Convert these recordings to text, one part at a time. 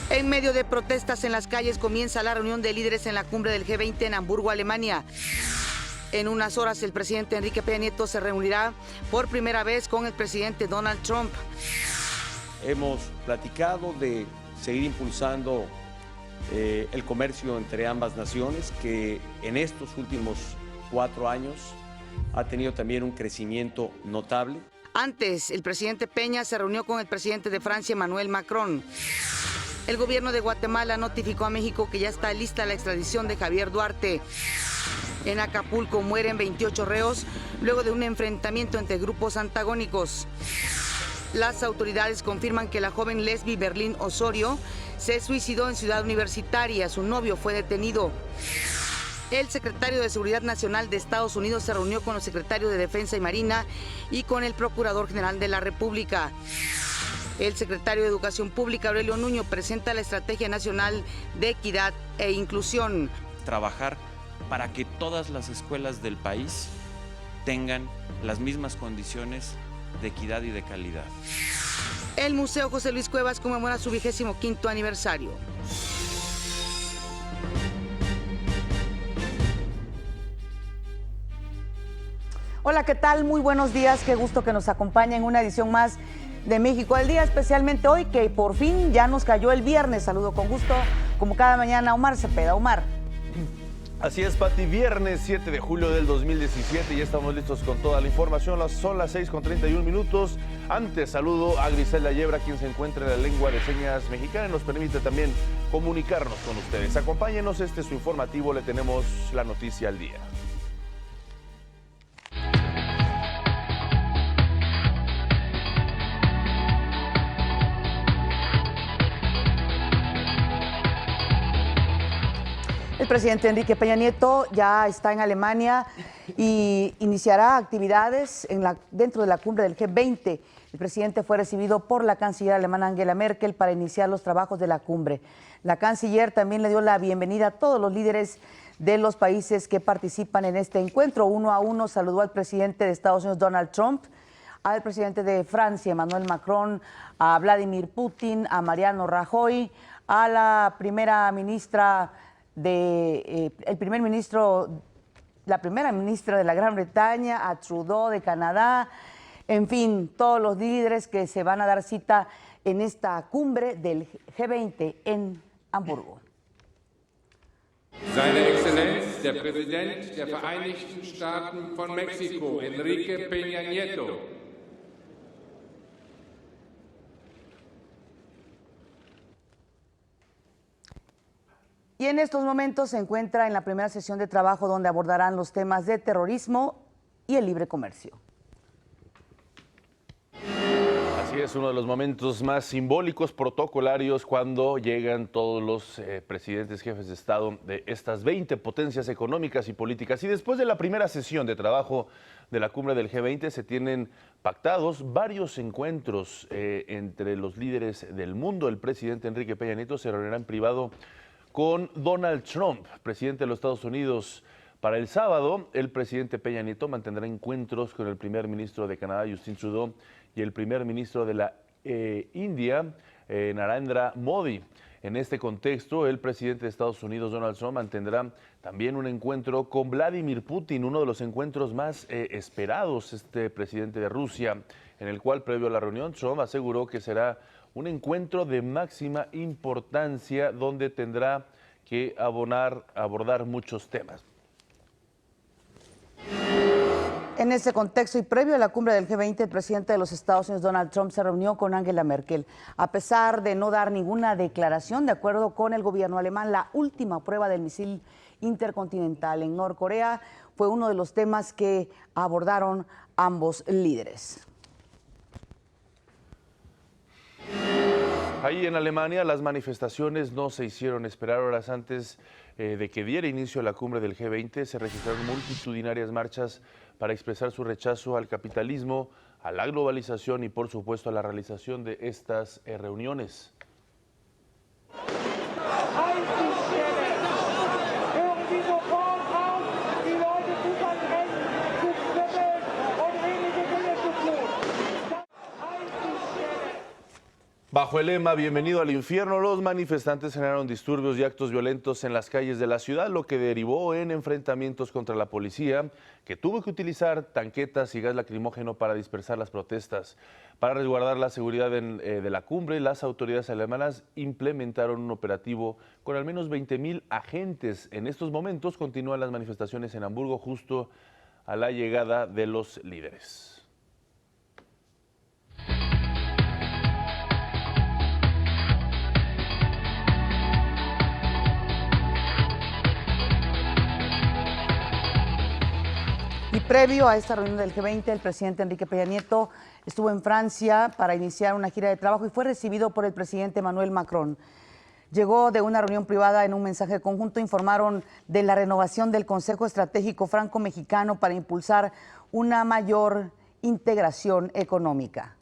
En medio de protestas en las calles comienza la reunión de líderes en la cumbre del G20 en Hamburgo, Alemania. En unas horas el presidente Enrique Peña Nieto se reunirá por primera vez con el presidente Donald Trump. Hemos platicado de seguir impulsando el comercio entre ambas naciones, que en estos últimos 4 años ha tenido también un crecimiento notable. Antes, el presidente Peña se reunió con el presidente de Francia, Emmanuel Macron. El gobierno de Guatemala notificó a México que ya está lista la extradición de Javier Duarte. En Acapulco mueren 28 reos luego de un enfrentamiento entre grupos antagónicos. Las autoridades confirman que la joven Lesbi Berlín Osorio se suicidó en Ciudad Universitaria. Su novio fue detenido. El secretario de Seguridad Nacional de Estados Unidos se reunió con los secretarios de Defensa y Marina y con el Procurador General de la República. El secretario de Educación Pública, Aurelio Nuño, presenta la Estrategia Nacional de Equidad e Inclusión. Trabajar para que todas las escuelas del país tengan las mismas condiciones de equidad y de calidad. El Museo José Luis Cuevas conmemora su 25º aniversario. Hola, ¿qué tal? Muy buenos días, qué gusto que nos acompañen en una edición más de México al Día, especialmente hoy que por fin ya nos cayó el viernes. Saludo con gusto, como cada mañana, a Omar Cepeda. Omar. Así es, Pati, viernes 7 de julio del 2017, ya estamos listos con toda la información, son las 6:31. Antes saludo a Griselda Yebra, quien se encuentra en la lengua de señas mexicana y nos permite también comunicarnos con ustedes. Acompáñenos, este es su informativo, le tenemos la noticia al día. El presidente Enrique Peña Nieto ya está en Alemania y iniciará actividades dentro de la cumbre del G20. El presidente fue recibido por la canciller alemana Angela Merkel para iniciar los trabajos de la cumbre. La canciller también le dio la bienvenida a todos los líderes de los países que participan en este encuentro. Uno a uno saludó al presidente de Estados Unidos, Donald Trump, al presidente de Francia, Emmanuel Macron, a Vladimir Putin, a Mariano Rajoy, a la primera ministra la primera ministra de la Gran Bretaña, a Trudeau de Canadá, en fin, todos los líderes que se van a dar cita en esta cumbre del G20 en Hamburgo. Seine Exzellenz, der Präsident der Vereinigten Staaten von Mexiko, Enrique Peña Nieto. Y en estos momentos se encuentra en la primera sesión de trabajo donde abordarán los temas de terrorismo y el libre comercio. Así es, uno de los momentos más simbólicos, protocolarios, cuando llegan todos los presidentes, jefes de Estado de estas 20 potencias económicas y políticas. Y después de la primera sesión de trabajo de la cumbre del G20 se tienen pactados varios encuentros entre los líderes del mundo. El presidente Enrique Peña Nieto se reunirá en privado con Donald Trump, presidente de los Estados Unidos. Para el sábado, el presidente Peña Nieto mantendrá encuentros con el primer ministro de Canadá, Justin Trudeau, y el primer ministro de la India, Narendra Modi. En este contexto, el presidente de Estados Unidos, Donald Trump, mantendrá también un encuentro con Vladimir Putin, uno de los encuentros más esperados, este presidente de Rusia, en el cual, previo a la reunión, Trump aseguró que será un encuentro de máxima importancia donde tendrá que abordar muchos temas. En ese contexto y previo a la cumbre del G20, el presidente de los Estados Unidos, Donald Trump, se reunió con Angela Merkel. A pesar de no dar ninguna declaración, de acuerdo con el gobierno alemán, la última prueba del misil intercontinental en Norcorea fue uno de los temas que abordaron ambos líderes. Ahí en Alemania las manifestaciones no se hicieron esperar. Horas antes de que diera inicio a la cumbre del G20 se registraron multitudinarias marchas para expresar su rechazo al capitalismo, a la globalización y por supuesto a la realización de estas reuniones. Bajo el lema Bienvenido al infierno, los manifestantes generaron disturbios y actos violentos en las calles de la ciudad, lo que derivó en enfrentamientos contra la policía, que tuvo que utilizar tanquetas y gas lacrimógeno para dispersar las protestas. Para resguardar la seguridad de la cumbre, las autoridades alemanas implementaron un operativo con al menos 20,000 agentes. En estos momentos continúan las manifestaciones en Hamburgo justo a la llegada de los líderes. Y previo a esta reunión del G20, el presidente Enrique Peña Nieto estuvo en Francia para iniciar una gira de trabajo y fue recibido por el presidente Emmanuel Macron. Llegó de una reunión privada. En un mensaje conjunto informaron de la renovación del Consejo Estratégico Franco-Mexicano para impulsar una mayor integración económica.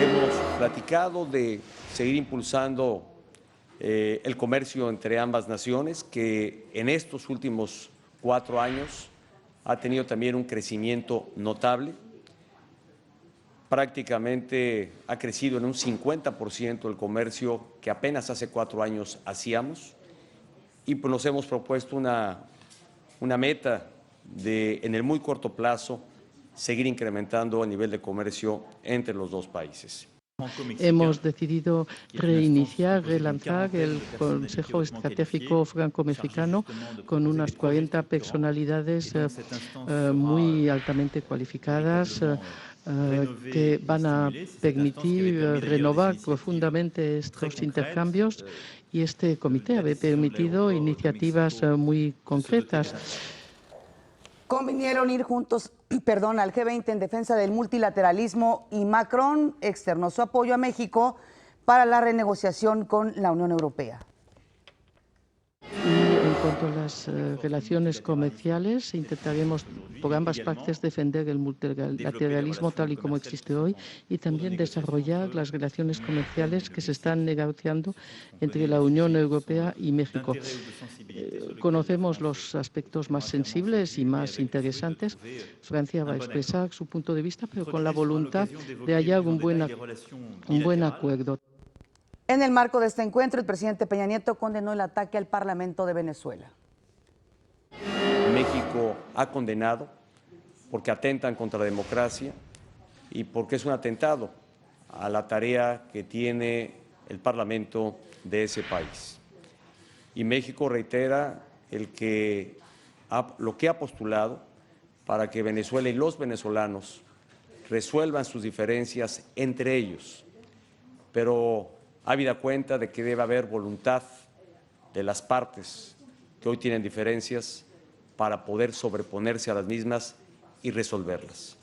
Hemos platicado de seguir impulsando el comercio entre ambas naciones, que en estos últimos 4 años ha tenido también un crecimiento notable. Prácticamente ha crecido en un 50% el comercio que apenas hace 4 años hacíamos, y pues nos hemos propuesto una meta de, en el muy corto plazo, seguir incrementando el nivel de comercio entre los dos países. Hemos decidido reiniciar, relanzar el Consejo Estratégico Franco-Mexicano con unas 40 personalidades muy altamente cualificadas que van a permitir renovar profundamente estos intercambios, y este comité ha permitido iniciativas muy concretas. Convinieron ir juntos al G20 en defensa del multilateralismo, y Macron externó su apoyo a México para la renegociación con la Unión Europea. Y en cuanto a las relaciones comerciales, intentaremos por ambas partes defender el multilateralismo tal y como existe hoy, y también desarrollar las relaciones comerciales que se están negociando entre la Unión Europea y México. Conocemos los aspectos más sensibles y más interesantes. Francia va a expresar su punto de vista, pero con la voluntad de hallar un buen acuerdo. En el marco de este encuentro, el presidente Peña Nieto condenó el ataque al Parlamento de Venezuela. México ha condenado porque atentan contra la democracia y porque es un atentado a la tarea que tiene el Parlamento de ese país. Y México reitera lo que ha postulado para que Venezuela y los venezolanos resuelvan sus diferencias entre ellos, pero habida cuenta de que debe haber voluntad de las partes que hoy tienen diferencias para poder sobreponerse a las mismas y resolverlas.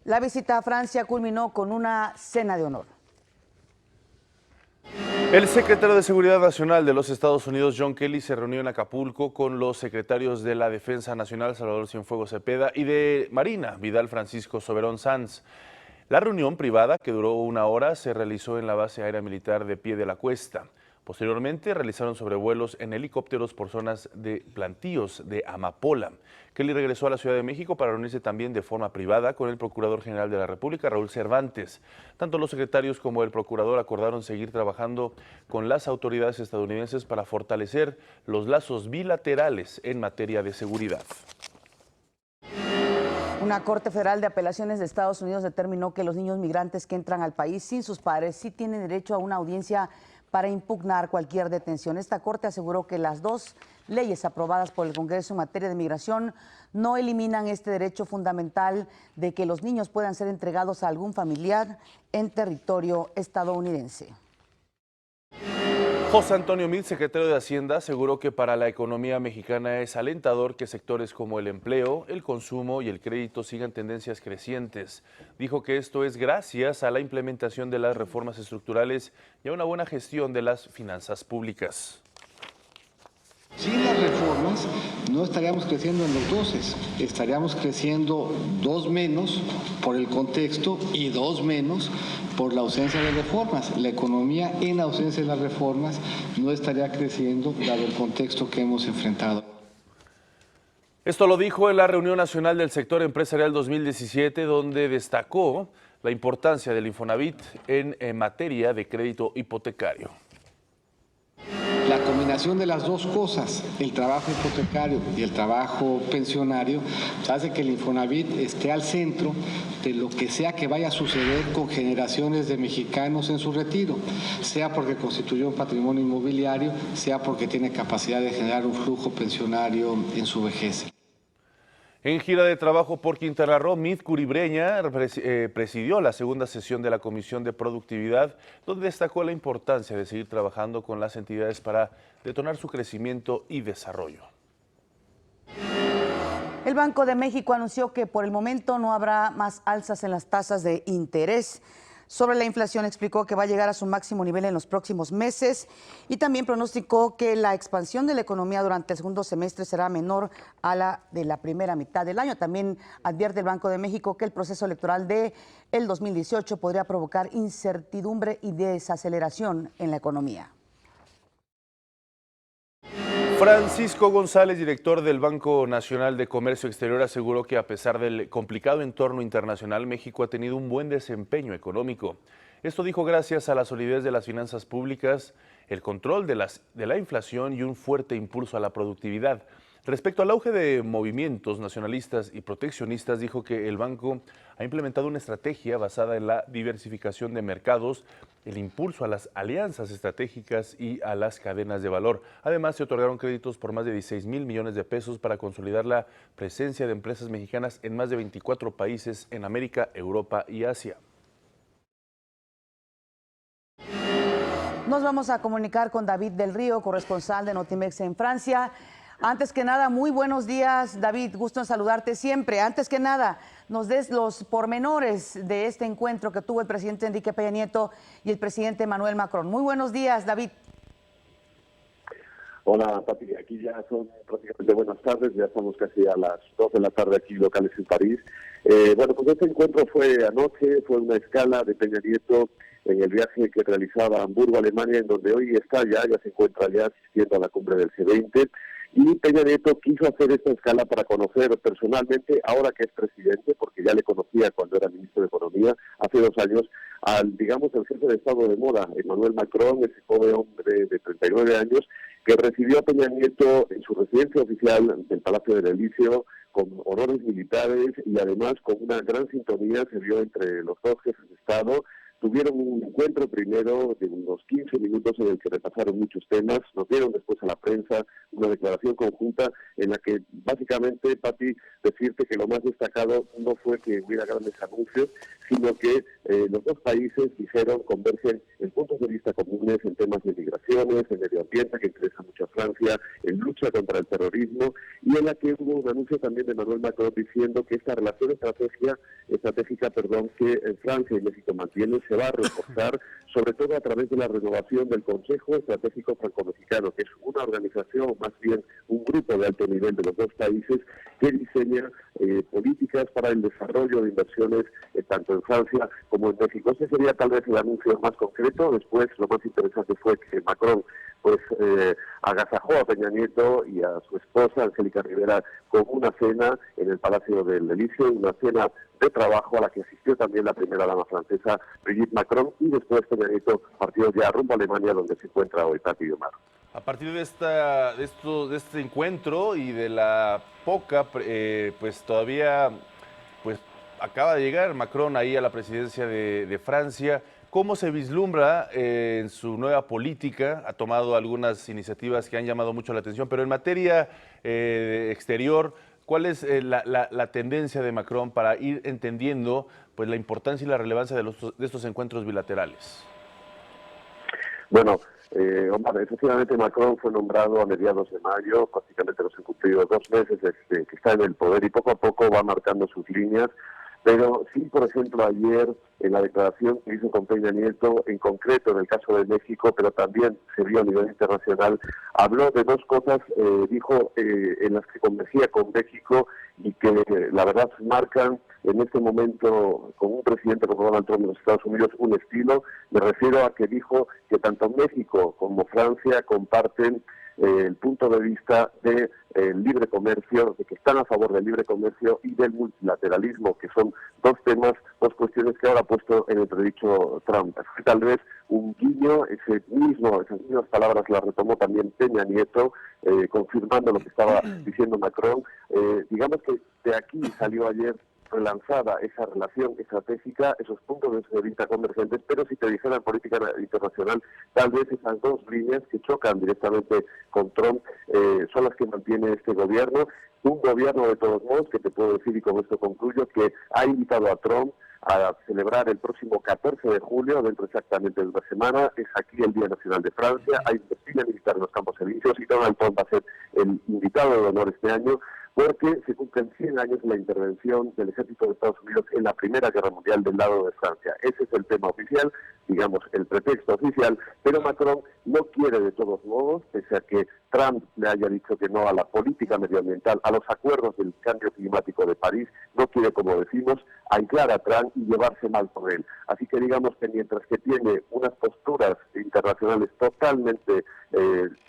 La visita a Francia culminó con una cena de honor. El secretario de Seguridad Nacional de los Estados Unidos, John Kelly, se reunió en Acapulco con los secretarios de la Defensa Nacional, Salvador Cienfuegos Cepeda, y de Marina, Vidal Francisco Soberón Sanz. La reunión privada, que duró 1 hora, se realizó en la base aérea militar de Pie de la Cuesta. Posteriormente realizaron sobrevuelos en helicópteros por zonas de plantíos de Amapola. Kelly regresó a la Ciudad de México para reunirse también de forma privada con el Procurador General de la República, Raúl Cervantes. Tanto los secretarios como el Procurador acordaron seguir trabajando con las autoridades estadounidenses para fortalecer los lazos bilaterales en materia de seguridad. Una Corte Federal de Apelaciones de Estados Unidos determinó que los niños migrantes que entran al país sin sus padres sí tienen derecho a una audiencia para impugnar cualquier detención. Esta Corte aseguró que las 2 leyes aprobadas por el Congreso en materia de migración no eliminan este derecho fundamental de que los niños puedan ser entregados a algún familiar en territorio estadounidense. José Antonio Meade, secretario de Hacienda, aseguró que para la economía mexicana es alentador que sectores como el empleo, el consumo y el crédito sigan tendencias crecientes. Dijo que esto es gracias a la implementación de las reformas estructurales y a una buena gestión de las finanzas públicas. Sin las reformas no estaríamos creciendo en los 12, estaríamos creciendo 2 menos por el contexto y 2 menos por la ausencia de reformas. La economía en ausencia de las reformas no estaría creciendo dado el contexto que hemos enfrentado. Esto lo dijo en la reunión nacional del sector empresarial 2017, donde destacó la importancia del Infonavit en materia de crédito hipotecario. La combinación de las dos cosas, el trabajo hipotecario y el trabajo pensionario, hace que el Infonavit esté al centro de lo que sea que vaya a suceder con generaciones de mexicanos en su retiro, sea porque constituyó un patrimonio inmobiliario, sea porque tiene capacidad de generar un flujo pensionario en su vejez. En gira de trabajo por Quintana Roo, Mith Curibreña presidió la segunda sesión de la Comisión de Productividad, donde destacó la importancia de seguir trabajando con las entidades para detonar su crecimiento y desarrollo. El Banco de México anunció que por el momento no habrá más alzas en las tasas de interés. Sobre la inflación explicó que va a llegar a su máximo nivel en los próximos meses y también pronosticó que la expansión de la economía durante el segundo semestre será menor a la de la primera mitad del año. También advierte el Banco de México que el proceso electoral del 2018 podría provocar incertidumbre y desaceleración en la economía. Francisco González, director del Banco Nacional de Comercio Exterior, aseguró que a pesar del complicado entorno internacional, México ha tenido un buen desempeño económico. Esto dijo gracias a la solidez de las finanzas públicas, el control de la inflación y un fuerte impulso a la productividad. Respecto al auge de movimientos nacionalistas y proteccionistas, dijo que el banco ha implementado una estrategia basada en la diversificación de mercados, el impulso a las alianzas estratégicas y a las cadenas de valor. Además, se otorgaron créditos por más de 16,000 millones de pesos para consolidar la presencia de empresas mexicanas en más de 24 países en América, Europa y Asia. Nos vamos a comunicar con David del Río, corresponsal de Notimex en Francia. Antes que nada, muy buenos días, David, gusto en saludarte siempre. Antes que nada, nos des los pormenores de este encuentro que tuvo el presidente Enrique Peña Nieto y el presidente Emmanuel Macron. Muy buenos días, David. Hola, Pati, aquí ya son prácticamente buenas tardes, ya estamos casi a las 2 de la tarde aquí locales en París. Bueno, pues este encuentro fue anoche, fue una escala de Peña Nieto en el viaje que realizaba a Hamburgo, Alemania, en donde hoy está ya se encuentra ya asistiendo a la cumbre del G20. Y Peña Nieto quiso hacer esta escala para conocer personalmente, ahora que es presidente, porque ya le conocía cuando era ministro de Economía, hace 2 años, al jefe de Estado de moda, Emmanuel Macron, ese joven hombre de 39 años, que recibió a Peña Nieto en su residencia oficial del Palacio del Elíseo, con honores militares y además con una gran sintonía se vio entre los dos jefes de Estado. Tuvieron un encuentro primero de unos 15 minutos en el que repasaron muchos temas, nos dieron después a la prensa una declaración conjunta en la que básicamente, Pati, decirte que lo más destacado no fue que hubiera grandes anuncios, sino que los dos países dijeron convergen en puntos de vista comunes en temas de migraciones, en medio ambiente, que interesa mucho a Francia, en lucha contra el terrorismo, y en la que hubo un anuncio también de Emmanuel Macron diciendo que esta relación estratégica que Francia y México mantienen se va a reforzar, sobre todo a través de la renovación del Consejo Estratégico Franco-Mexicano, que es una organización, más bien un grupo de alto nivel de los dos países, que diseña políticas para el desarrollo de inversiones tanto en Francia como en México. Ese sería tal vez el anuncio más concreto. Después, lo más interesante fue que Macron agasajó a Peña Nieto y a su esposa, Angélica Rivera, con una cena en el Palacio del Elíseo, una cena de trabajo a la que asistió también la primera dama francesa, Brigitte Macron, y después Peña Nieto partió ya rumbo a Alemania, donde se encuentra hoy Pati Omar. A partir de este encuentro y de la poca, pues todavía acaba de llegar Macron ahí a la presidencia de Francia. ¿Cómo se vislumbra en su nueva política? Ha tomado algunas iniciativas que han llamado mucho la atención, pero en materia exterior, ¿cuál es la tendencia de Macron para ir entendiendo pues la importancia y la relevancia de estos encuentros bilaterales? Bueno, Omar, efectivamente Macron fue nombrado a mediados de mayo, prácticamente los han cumplido 2 meses que está en el poder y poco a poco va marcando sus líneas. Pero sí, por ejemplo, ayer en la declaración que hizo con Peña Nieto, en concreto en el caso de México, pero también se vio a nivel internacional, habló de 2 cosas, dijo, en las que convergía con México y que la verdad marcan en este momento con un presidente como Donald Trump de los Estados Unidos un estilo. Me refiero a que dijo que tanto México como Francia comparten el punto de vista del libre comercio, de que están a favor del libre comercio y del multilateralismo, que son 2 temas dos cuestiones que ahora ha puesto en entredicho Trump. Tal vez un guiño, esas mismas palabras las retomó también Peña Nieto, confirmando lo que estaba diciendo Macron. Digamos que de aquí salió ayer relanzada esa relación estratégica, esos puntos de vista convergentes, pero si te dijera en política internacional, tal vez esas dos líneas que chocan directamente con Trump son las que mantiene este gobierno. Un gobierno, de todos modos, que te puedo decir, y con esto concluyo, que ha invitado a Trump a celebrar el próximo 14 de julio, dentro exactamente de una semana, es aquí el Día Nacional de Francia, hay desfile militar en los Campos Elíseos y Donald Trump va a ser el invitado de honor este año, porque se cumplen 100 años de la intervención del ejército de Estados Unidos en la Primera Guerra Mundial del lado de Francia. Ese es el tema oficial, digamos, el pretexto oficial, pero Macron no quiere de todos modos, pese a que Trump le haya dicho que no a la política medioambiental, a los acuerdos del cambio climático de París, no quiere, como decimos, anclar a Trump y llevarse mal con él. Así que digamos que mientras que tiene unas posturas internacionales totalmente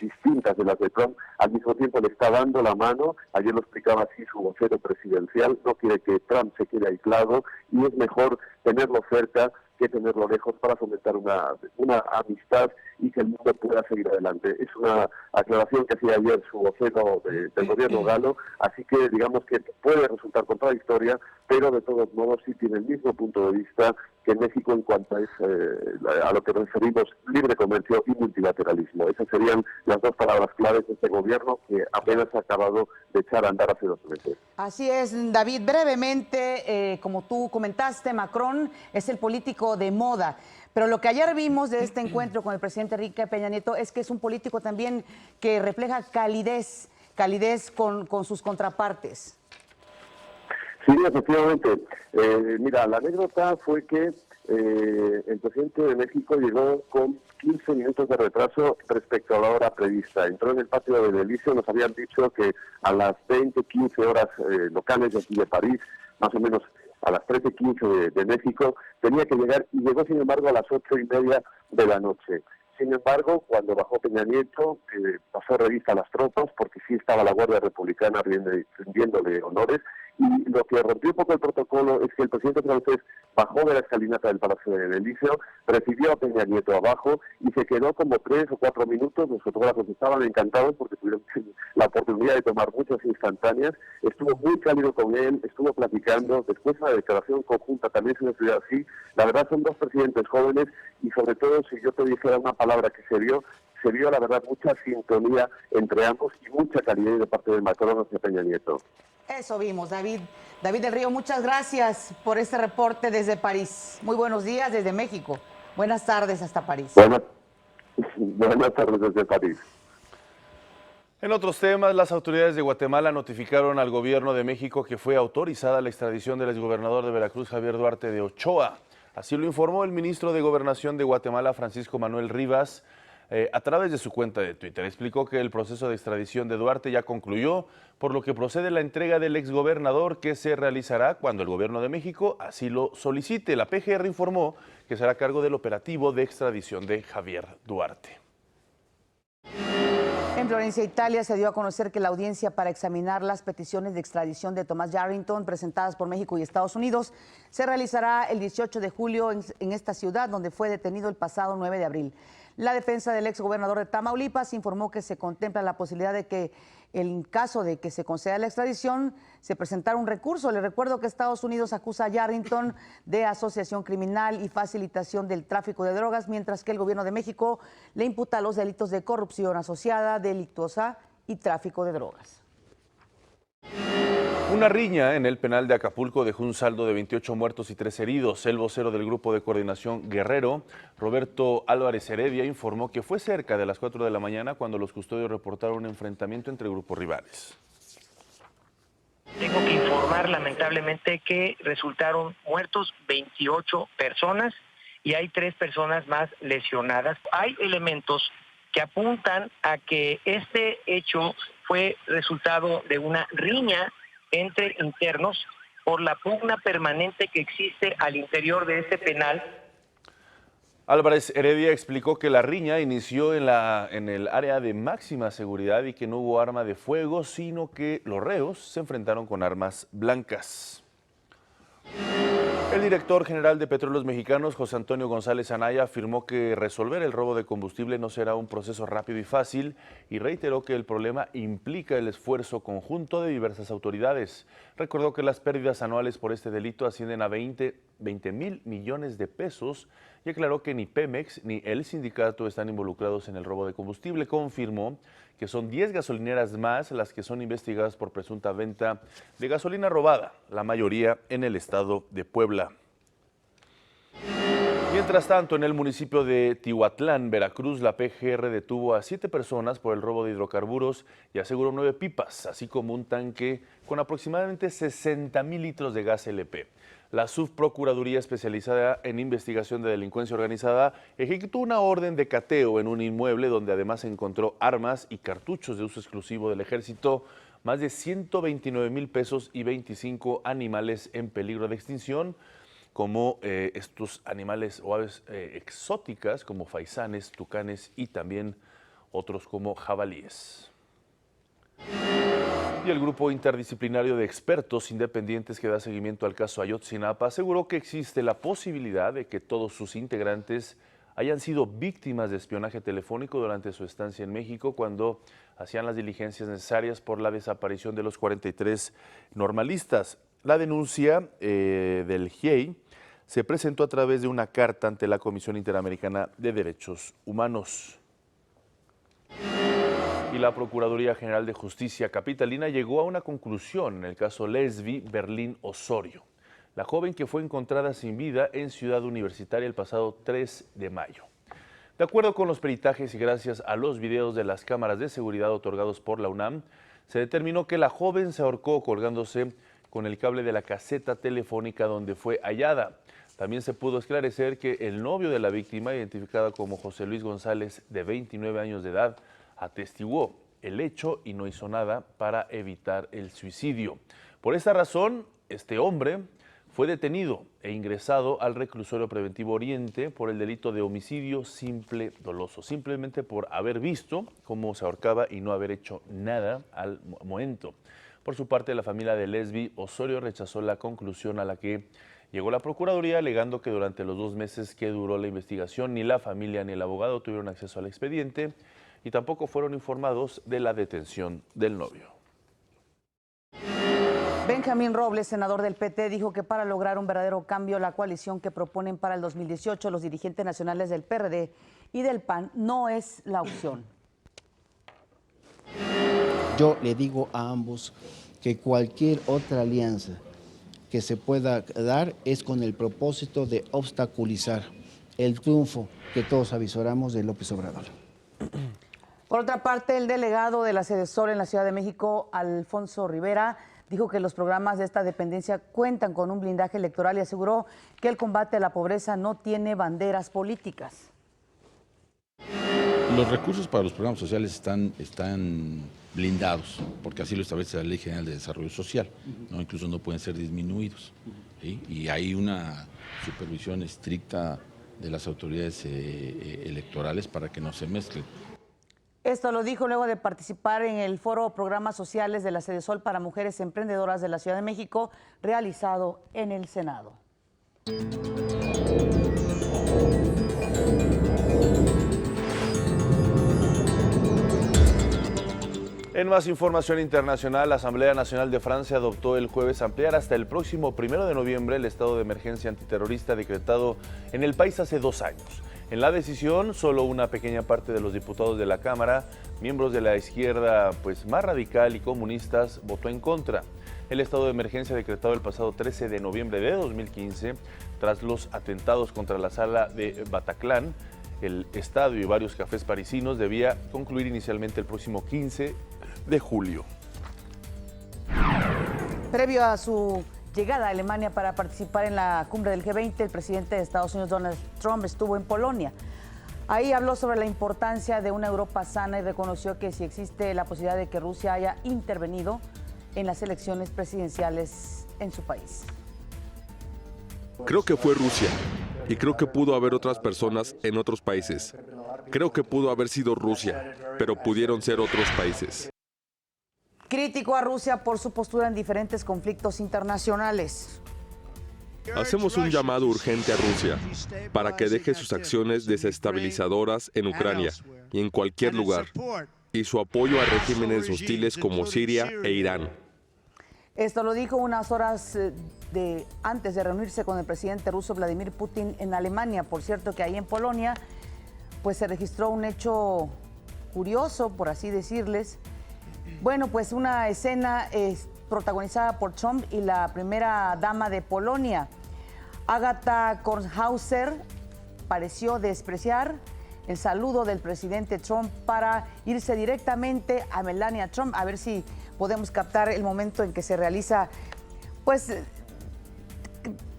distintas de las de Trump, al mismo tiempo le está dando la mano. Ayer lo explicaba así su vocero presidencial, no quiere que Trump se quede aislado y es mejor tenerlo cerca que tenerlo lejos para fomentar una amistad y que el mundo pueda seguir adelante. Es una aclaración que hacía ayer su vocero del gobierno galo, así que digamos que puede resultar contradictoria, pero de todos modos sí tiene el mismo punto de vista que México en cuanto a lo que referimos libre comercio y multilateralismo. Esas serían las dos palabras claves de este gobierno que apenas ha acabado de echar a andar hace 2 meses. Así es, David. Brevemente, como tú comentaste, Macron es el político de moda. Pero lo que ayer vimos de este encuentro con el presidente Enrique Peña Nieto es que es un político también que refleja calidez con sus contrapartes. Sí, efectivamente. Mira, la anécdota fue que el presidente de México llegó con 15 minutos de retraso respecto a la hora prevista. Entró en el patio del Elíseo, nos habían dicho que a las 15 horas locales de aquí de París, más o menos a las 13:15 de México, tenía que llegar y llegó, sin embargo, a las 8:30 de la noche. Sin embargo, cuando bajó Peña Nieto, pasó revista a las tropas, porque sí estaba la Guardia Republicana rindiéndole honores, y lo que rompió un poco el protocolo es que el presidente francés bajó de la escalinata del Palacio del Elíseo, recibió a Peña Nieto abajo y se quedó como 3 o 4 minutos. Los fotógrafos estaban encantados porque tuvieron la oportunidad de tomar muchas instantáneas. Estuvo muy cálido con él, estuvo platicando. Después de la declaración conjunta también se decidió así. La verdad son dos presidentes jóvenes y sobre todo, si yo te dijera una palabra que se vio la verdad mucha sintonía entre ambos y mucha calidad de parte de Macron hacia Peña Nieto. Eso vimos, David. David del Río, muchas gracias por este reporte desde París. Muy buenos días desde México. Buenas tardes hasta París. Buenas tardes desde París. En otros temas, las autoridades de Guatemala notificaron al gobierno de México que fue autorizada la extradición del exgobernador de Veracruz, Javier Duarte de Ochoa. Así lo informó el ministro de Gobernación de Guatemala, Francisco Manuel Rivas, a través de su cuenta de Twitter. Explicó que el proceso de extradición de Duarte ya concluyó, por lo que procede la entrega del exgobernador, que se realizará cuando el gobierno de México así lo solicite. La PGR informó que será a cargo del operativo de extradición de Javier Duarte. En Florencia, Italia, se dio a conocer que la audiencia para examinar las peticiones de extradición de Thomas Yarrington presentadas por México y Estados Unidos se realizará el 18 de julio en esta ciudad, donde fue detenido el pasado 9 de abril. La defensa del exgobernador de Tamaulipas informó que se contempla la posibilidad de que, en caso de que se conceda la extradición, se presentara un recurso. Le recuerdo que Estados Unidos acusa a Yarrington de asociación criminal y facilitación del tráfico de drogas, mientras que el gobierno de México le imputa los delitos de corrupción asociada, delictuosa y tráfico de drogas. Una riña en el penal de Acapulco dejó un saldo de 28 muertos y 3 heridos. El vocero del Grupo de Coordinación Guerrero, Roberto Álvarez Heredia, informó que fue cerca de las 4 de la mañana cuando los custodios reportaron un enfrentamiento entre grupos rivales. Tengo que informar lamentablemente que resultaron muertos 28 personas y hay 3 personas más lesionadas. Hay elementos que apuntan a que este hecho fue resultado de una riña entre internos por la pugna permanente que existe al interior de este penal. Álvarez Heredia explicó que la riña inició en el área de máxima seguridad y que no hubo arma de fuego, sino que los reos se enfrentaron con armas blancas. El director general de Petróleos Mexicanos, José Antonio González Anaya, afirmó que resolver el robo de combustible no será un proceso rápido y fácil y reiteró que el problema implica el esfuerzo conjunto de diversas autoridades. Recordó que las pérdidas anuales por este delito ascienden a 20 mil millones de pesos y aclaró que ni Pemex ni el sindicato están involucrados en el robo de combustible. Confirmó que son 10 gasolineras más las que son investigadas por presunta venta de gasolina robada, la mayoría en el estado de Puebla. Mientras tanto, en el municipio de Tihuatlán, Veracruz, la PGR detuvo a 7 personas por el robo de hidrocarburos y aseguró 9 pipas, así como un tanque con aproximadamente 60,000 litros de gas LP. La Subprocuraduría Especializada en Investigación de Delincuencia Organizada ejecutó una orden de cateo en un inmueble donde además encontró armas y cartuchos de uso exclusivo del ejército, más de 129,000 pesos y 25 animales en peligro de extinción, como estos animales o aves exóticas como faisanes, tucanes y también otros como jabalíes. Y el grupo interdisciplinario de expertos independientes que da seguimiento al caso Ayotzinapa aseguró que existe la posibilidad de que todos sus integrantes hayan sido víctimas de espionaje telefónico durante su estancia en México cuando hacían las diligencias necesarias por la desaparición de los 43 normalistas. La denuncia del GIEI se presentó a través de una carta ante la Comisión Interamericana de Derechos Humanos. Y la Procuraduría General de Justicia Capitalina llegó a una conclusión en el caso Lesbi Berlín Osorio, la joven que fue encontrada sin vida en Ciudad Universitaria el pasado 3 de mayo. De acuerdo con los peritajes y gracias a los videos de las cámaras de seguridad otorgados por la UNAM, se determinó que la joven se ahorcó colgándose con el cable de la caseta telefónica donde fue hallada. También se pudo esclarecer que el novio de la víctima, identificada como José Luis González, de 29 años de edad, atestiguó el hecho y no hizo nada para evitar el suicidio. Por esta razón, este hombre fue detenido e ingresado al reclusorio preventivo Oriente por el delito de homicidio simple doloso, simplemente por haber visto cómo se ahorcaba y no haber hecho nada al momento. Por su parte, la familia de Lesbi Osorio rechazó la conclusión a la que llegó la Procuraduría, alegando que durante los 2 meses que duró la investigación, ni la familia ni el abogado tuvieron acceso al expediente y tampoco fueron informados de la detención del novio. Benjamín Robles, senador del PT, dijo que para lograr un verdadero cambio, la coalición que proponen para el 2018 los dirigentes nacionales del PRD y del PAN no es la opción. Yo le digo a ambos que cualquier otra alianza que se pueda dar es con el propósito de obstaculizar el triunfo que todos avisoramos de López Obrador. Por otra parte, el delegado de la Sedesol en la Ciudad de México, Alfonso Rivera, dijo que los programas de esta dependencia cuentan con un blindaje electoral y aseguró que el combate a la pobreza no tiene banderas políticas. Los recursos para los programas sociales están blindados, porque así lo establece la Ley General de Desarrollo Social, ¿no? Incluso no pueden ser disminuidos, ¿sí? Y hay una supervisión estricta de las autoridades electorales para que no se mezclen. Esto lo dijo luego de participar en el foro Programas Sociales de la Sedesol para Mujeres Emprendedoras de la Ciudad de México, realizado en el Senado. En más información internacional, la Asamblea Nacional de Francia adoptó el jueves ampliar hasta el próximo 1 de noviembre el estado de emergencia antiterrorista decretado en el país hace 2 años. En la decisión, solo una pequeña parte de los diputados de la Cámara, miembros de la izquierda más radical y comunistas, votó en contra. El estado de emergencia decretado el pasado 13 de noviembre de 2015, tras los atentados contra la sala de Bataclan, el estadio y varios cafés parisinos, debía concluir inicialmente el próximo 15 de julio. Previo a su llegada a Alemania para participar en la cumbre del G20, el presidente de Estados Unidos, Donald Trump, estuvo en Polonia. Ahí habló sobre la importancia de una Europa sana y reconoció que si existe la posibilidad de que Rusia haya intervenido en las elecciones presidenciales en su país. Creo que fue Rusia y creo que pudo haber otras personas en otros países. Creo que pudo haber sido Rusia, pero pudieron ser otros países. Criticó a Rusia por su postura en diferentes conflictos internacionales. Hacemos un llamado urgente a Rusia para que deje sus acciones desestabilizadoras en Ucrania y en cualquier lugar, y su apoyo a regímenes hostiles como Siria e Irán. Esto lo dijo unas horas antes de reunirse con el presidente ruso Vladimir Putin en Alemania. Por cierto que ahí en Polonia pues se registró un hecho curioso, por así decirles. Bueno, pues una escena protagonizada por Trump y la primera dama de Polonia. Agatha Kornhauser pareció despreciar el saludo del presidente Trump para irse directamente a Melania Trump. A ver si podemos captar el momento en que se realiza, pues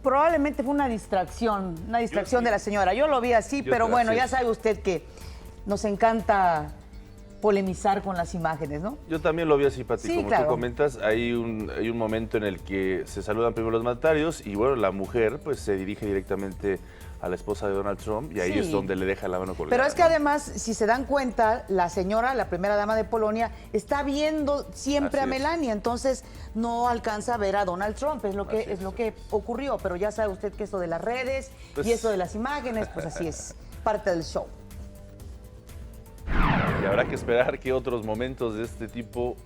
probablemente fue una distracción de la señora. Yo lo vi así, pero bueno, ya sabe usted que nos encanta polemizar con las imágenes, ¿no? Yo también lo vi así, Pati. Sí, como claro. tú comentas, hay un momento en el que se saludan primero los mandatarios y bueno, la mujer pues se dirige directamente a la esposa de Donald Trump y ahí es donde le deja la mano colgada. Pero es que además, si se dan cuenta, la señora, la primera dama de Polonia, está viendo siempre a Melania, entonces no alcanza a ver a Donald Trump, es lo que ocurrió, pero ya sabe usted que esto de las redes y eso de las imágenes, pues así es, parte del show. Y habrá que esperar que otros momentos de este tipo,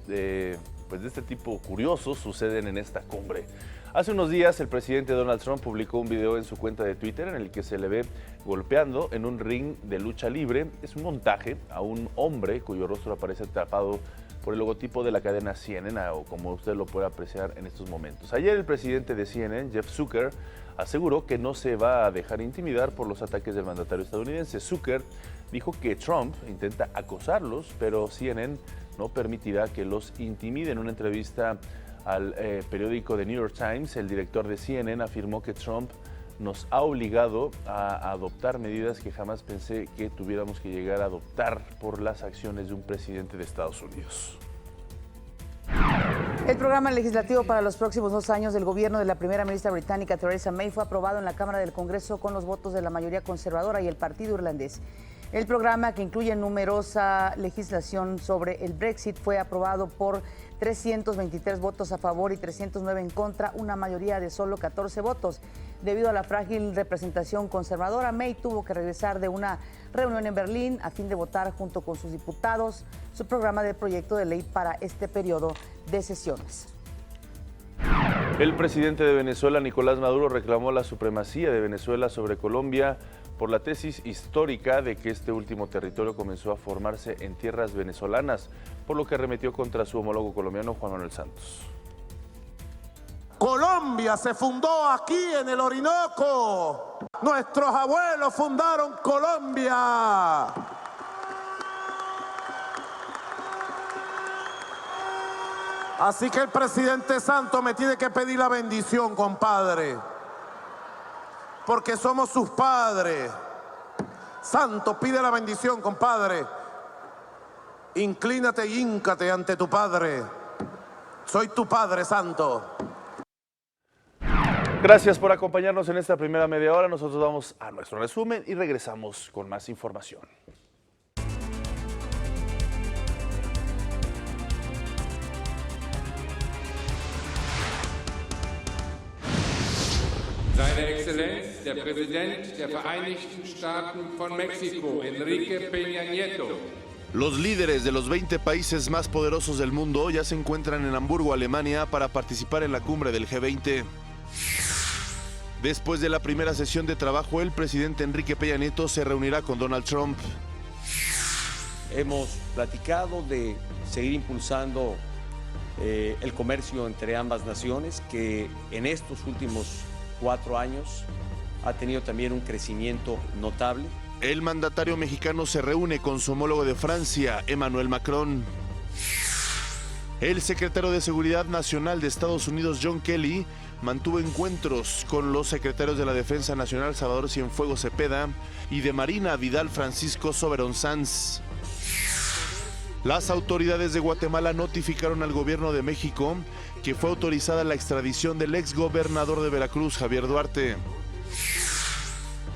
curiosos suceden en esta cumbre. Hace unos días el presidente Donald Trump publicó un video en su cuenta de Twitter en el que se le ve golpeando en un ring de lucha libre. Es un montaje a un hombre cuyo rostro aparece tapado por el logotipo de la cadena CNN, o como usted lo puede apreciar en estos momentos. Ayer el presidente de CNN, Jeff Zucker, aseguró que no se va a dejar intimidar por los ataques del mandatario estadounidense. Zucker dijo que Trump intenta acosarlos, pero CNN no permitirá que los intimide. En una entrevista al periódico The New York Times, el director de CNN afirmó que Trump nos ha obligado a adoptar medidas que jamás pensé que tuviéramos que llegar a adoptar por las acciones de un presidente de Estados Unidos. El programa legislativo para los próximos 2 años del gobierno de la primera ministra británica Theresa May fue aprobado en la Cámara del Congreso con los votos de la mayoría conservadora y el Partido Irlandés. El programa, que incluye numerosa legislación sobre el Brexit, fue aprobado por 323 votos a favor y 309 en contra, una mayoría de solo 14 votos. Debido a la frágil representación conservadora, May tuvo que regresar de una reunión en Berlín a fin de votar junto con sus diputados su programa de proyecto de ley para este periodo de sesiones. El presidente de Venezuela, Nicolás Maduro, reclamó la supremacía de Venezuela sobre Colombia por la tesis histórica de que este último territorio comenzó a formarse en tierras venezolanas, por lo que arremetió contra su homólogo colombiano, Juan Manuel Santos. Colombia se fundó aquí en el Orinoco. Nuestros abuelos fundaron Colombia. Así que el presidente Santos me tiene que pedir la bendición, compadre. Porque somos sus padres. Santos, pide la bendición, compadre. Inclínate y híncate ante tu padre. Soy tu padre, Santo. Gracias por acompañarnos en esta primera media hora. Nosotros vamos a nuestro resumen y regresamos con más información. Seine Exzellenz, der Präsident der Vereinigten Staaten von Mexiko, Enrique Peña Nieto. Los líderes de los 20 países más poderosos del mundo ya se encuentran en Hamburgo, Alemania, para participar en la cumbre del G20. Después de la primera sesión de trabajo, el presidente Enrique Peña Nieto se reunirá con Donald Trump. Hemos platicado de seguir impulsando el comercio entre ambas naciones, que en estos últimos 4 años ha tenido también un crecimiento notable. El mandatario mexicano se reúne con su homólogo de Francia, Emmanuel Macron. El secretario de Seguridad Nacional de Estados Unidos, John Kelly, mantuvo encuentros con los secretarios de la Defensa Nacional, Salvador Cienfuegos Cepeda, y de Marina, Vidal Francisco Soberón Sanz. Las autoridades de Guatemala notificaron al gobierno de México que fue autorizada la extradición del exgobernador de Veracruz, Javier Duarte.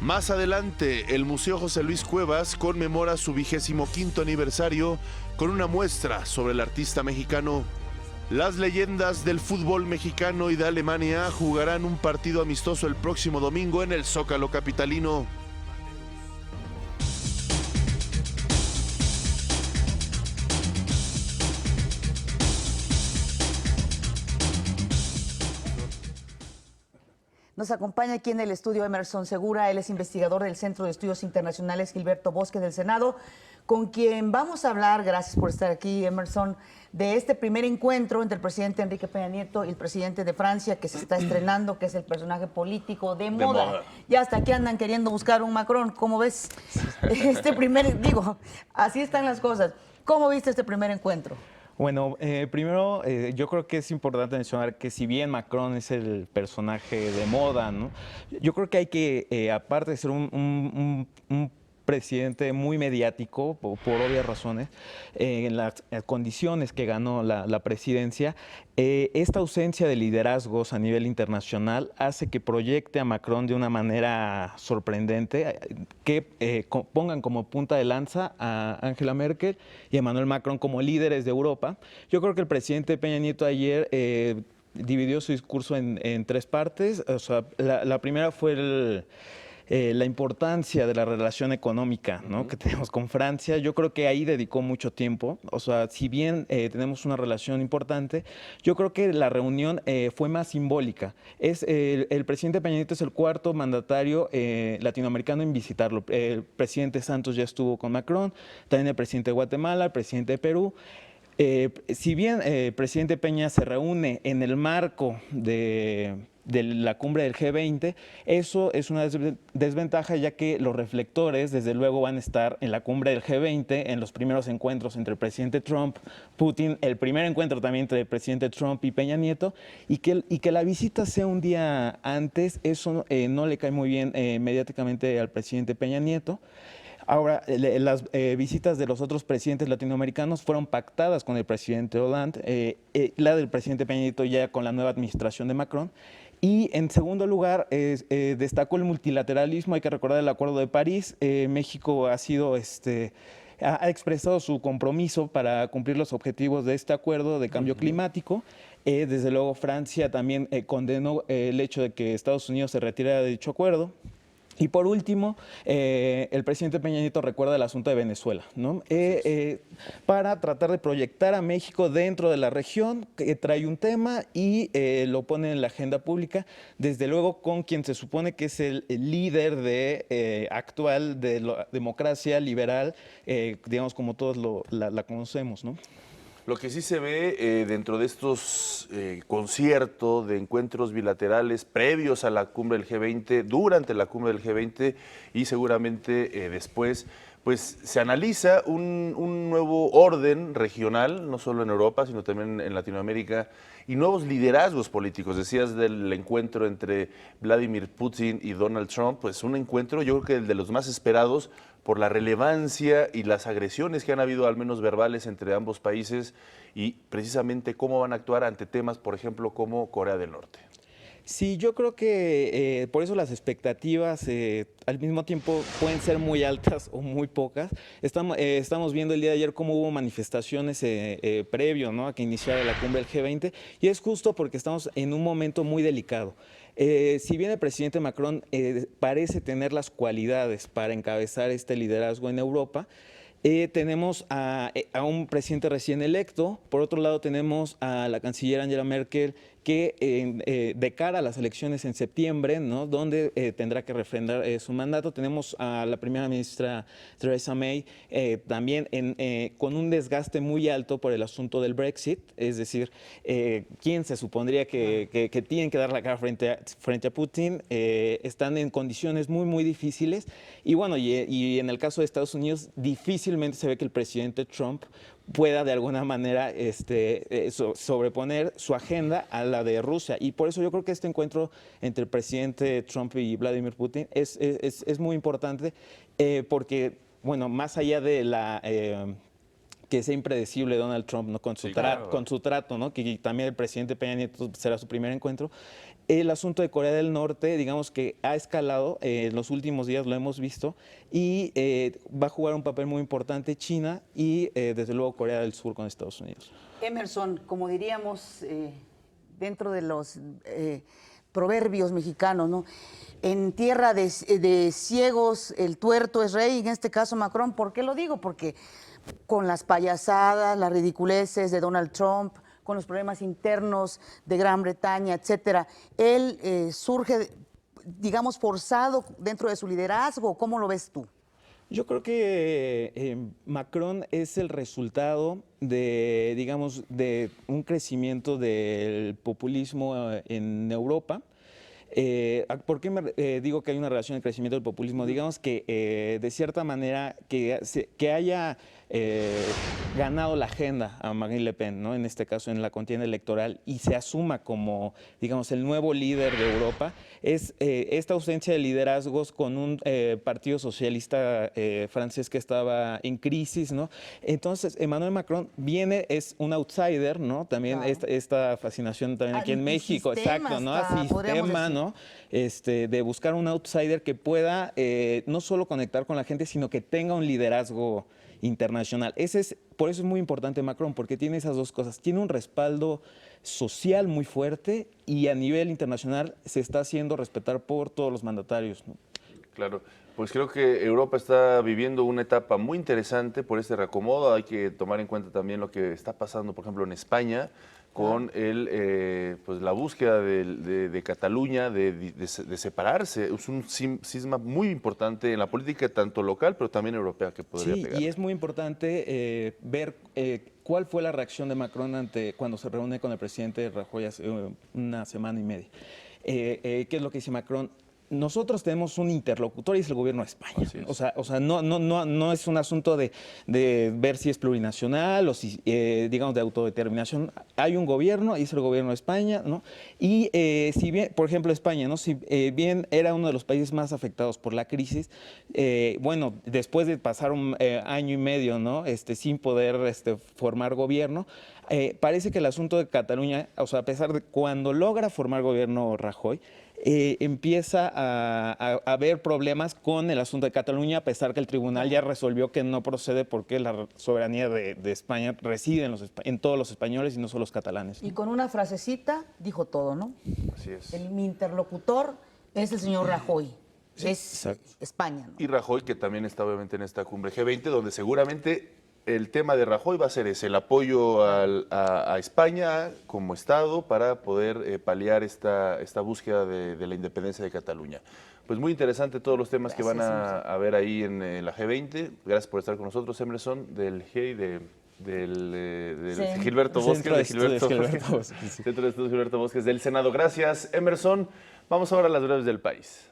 Más adelante, el Museo José Luis Cuevas conmemora su 25º aniversario con una muestra sobre el artista mexicano. Las leyendas del fútbol mexicano y de Alemania jugarán un partido amistoso el próximo domingo en el Zócalo capitalino. Nos acompaña aquí en el estudio Emerson Segura, él es investigador del Centro de Estudios Internacionales Gilberto Bosque del Senado, con quien vamos a hablar, gracias por estar aquí, Emerson, de este primer encuentro entre el presidente Enrique Peña Nieto y el presidente de Francia, que se está estrenando, que es el personaje político de moda. Ya hasta aquí andan queriendo buscar un Macron, ¿cómo ves? Así están las cosas. ¿Cómo viste este primer encuentro? Bueno, primero yo creo que es importante mencionar que si bien Macron es el personaje de moda, ¿no? Yo creo que hay que, aparte de ser un presidente muy mediático, por obvias razones, en las condiciones que ganó la presidencia, esta ausencia de liderazgos a nivel internacional hace que proyecte a Macron de una manera sorprendente, que pongan como punta de lanza a Angela Merkel y a Emmanuel Macron como líderes de Europa. Yo creo que el presidente Peña Nieto ayer dividió su discurso en tres partes. O sea, la primera fue la importancia de la relación económica, ¿no?, que tenemos con Francia. Yo creo que ahí dedicó mucho tiempo. O sea, si bien tenemos una relación importante, yo creo que la reunión fue más simbólica. El presidente Peña Nieto es el cuarto mandatario latinoamericano en visitarlo. El presidente Santos ya estuvo con Macron, también el presidente de Guatemala, el presidente de Perú. Si bien el presidente Peña se reúne en el marco de la cumbre del G20, eso es una desventaja, ya que los reflectores desde luego van a estar en la cumbre del G20, en los primeros encuentros entre el presidente Trump, Putin, el primer encuentro también entre el presidente Trump y Peña Nieto, y que la visita sea un día antes, eso no le cae muy bien mediáticamente al presidente Peña Nieto. Ahora, las visitas de los otros presidentes latinoamericanos fueron pactadas con el presidente Hollande, la del presidente Peña Nieto ya con la nueva administración de Macron. Y en segundo lugar, destacó el multilateralismo. Hay que recordar el Acuerdo de París. México ha expresado su compromiso para cumplir los objetivos de este acuerdo de cambio climático. Desde luego, Francia también condenó el hecho de que Estados Unidos se retirara de dicho acuerdo. Y por último, el presidente Peña Nieto recuerda el asunto de Venezuela, ¿no? Para tratar de proyectar a México dentro de la región, que trae un tema y lo pone en la agenda pública, desde luego con quien se supone que es el líder actual de la democracia liberal, digamos como todos la conocemos, ¿no? Lo que sí se ve dentro de estos conciertos de encuentros bilaterales previos a la cumbre del G20, durante la cumbre del G20 y seguramente después, pues se analiza un nuevo orden regional, no solo en Europa, sino también en Latinoamérica, y nuevos liderazgos políticos. Decías del encuentro entre Vladimir Putin y Donald Trump, pues un encuentro yo creo que el de los más esperados por la relevancia y las agresiones que han habido, al menos verbales, entre ambos países y precisamente cómo van a actuar ante temas, por ejemplo, como Corea del Norte. Sí, yo creo que por eso las expectativas al mismo tiempo pueden ser muy altas o muy pocas. Estamos viendo el día de ayer cómo hubo manifestaciones previo, ¿no?, a que iniciara la cumbre del G20, y es justo porque estamos en un momento muy delicado. Si bien el presidente Macron parece tener las cualidades para encabezar este liderazgo en Europa, tenemos a un presidente recién electo. Por otro lado, tenemos a la canciller Angela Merkel, que de cara a las elecciones en septiembre, ¿no?, donde tendrá que refrendar su mandato. Tenemos a la primera ministra Theresa May también con un desgaste muy alto por el asunto del Brexit, es decir, ¿quién se supondría que tienen que dar la cara frente a Putin? Están en condiciones muy, muy difíciles. Y bueno, y en el caso de Estados Unidos, difícilmente se ve que el presidente Trump pueda de alguna manera sobreponer su agenda a la de Rusia. Y por eso yo creo que este encuentro entre el presidente Trump y Vladimir Putin es muy importante, porque, bueno, más allá de la que sea impredecible Donald Trump, ¿no? Con su trato, ¿no? Que también el presidente Peña Nieto será su primer encuentro. El asunto de Corea del Norte, digamos que ha escalado, en los últimos días lo hemos visto, y va a jugar un papel muy importante China y desde luego Corea del Sur con Estados Unidos. Emerson, como diríamos dentro de los proverbios mexicanos, ¿no? En tierra de ciegos el tuerto es rey, en este caso Macron. ¿Por qué lo digo? Porque con las payasadas, las ridiculeces de Donald Trump, con los problemas internos de Gran Bretaña, etcétera, él surge, digamos, forzado dentro de su liderazgo. ¿Cómo lo ves tú? Yo creo que Macron es el resultado de, digamos, de un crecimiento del populismo en Europa. ¿Por qué digo que hay una relación de crecimiento del populismo? Digamos que de cierta manera que haya ganado la agenda a Marine Le Pen, ¿no? En este caso en la contienda electoral, y se asuma como, digamos, el nuevo líder de Europa, es esta ausencia de liderazgos con un partido socialista francés que estaba en crisis, ¿no? Entonces, Emmanuel Macron es un outsider, ¿no? También esta fascinación también aquí en México, exacto, ¿no? Sistema, ¿no? De buscar un outsider que pueda no solo conectar con la gente, sino que tenga un liderazgo internacional. Por eso es muy importante Macron, porque tiene esas dos cosas. Tiene un respaldo social muy fuerte y a nivel internacional se está haciendo respetar por todos los mandatarios, ¿no? Claro, pues creo que Europa está viviendo una etapa muy interesante por este reacomodo. Hay que tomar en cuenta también lo que está pasando, por ejemplo, en España, con pues la búsqueda de Cataluña de separarse. Es un cisma muy importante en la política, tanto local, pero también europea, que podría pegar. Y es muy importante ver cuál fue la reacción de Macron cuando se reúne con el presidente Rajoy hace una semana y media. ¿Qué es lo que dice Macron? Nosotros tenemos un interlocutor y es el gobierno de España. O sea, no es un asunto de ver si es plurinacional o si, digamos, de autodeterminación. Hay un gobierno y es el gobierno de España, ¿no? Y si bien, por ejemplo, España, ¿no? Si bien era uno de los países más afectados por la crisis, bueno, después de pasar un año y medio, ¿no? Sin poder formar gobierno, parece que el asunto de Cataluña, o sea, a pesar de cuando logra formar gobierno Rajoy, empieza a haber problemas con el asunto de Cataluña, a pesar que el tribunal ya resolvió que no procede porque la soberanía de España reside en todos los españoles y no solo los catalanes, ¿no? Y con una frasecita dijo todo, ¿no? Así es. Mi interlocutor es el señor Rajoy. Sí, es exacto. España, ¿no? Y Rajoy, que también está obviamente en esta cumbre G20, donde seguramente el tema de Rajoy va a ser ese, el apoyo a España como Estado para poder paliar esta búsqueda de la independencia de Cataluña. Pues muy interesante todos los temas que van a ver ahí en la G20. Gracias por estar con nosotros, Emerson, del GEI, del Gilberto Bosques, Centro de Estudios Gilberto Bosques del Senado. Gracias, Emerson. Vamos ahora a las breves del país.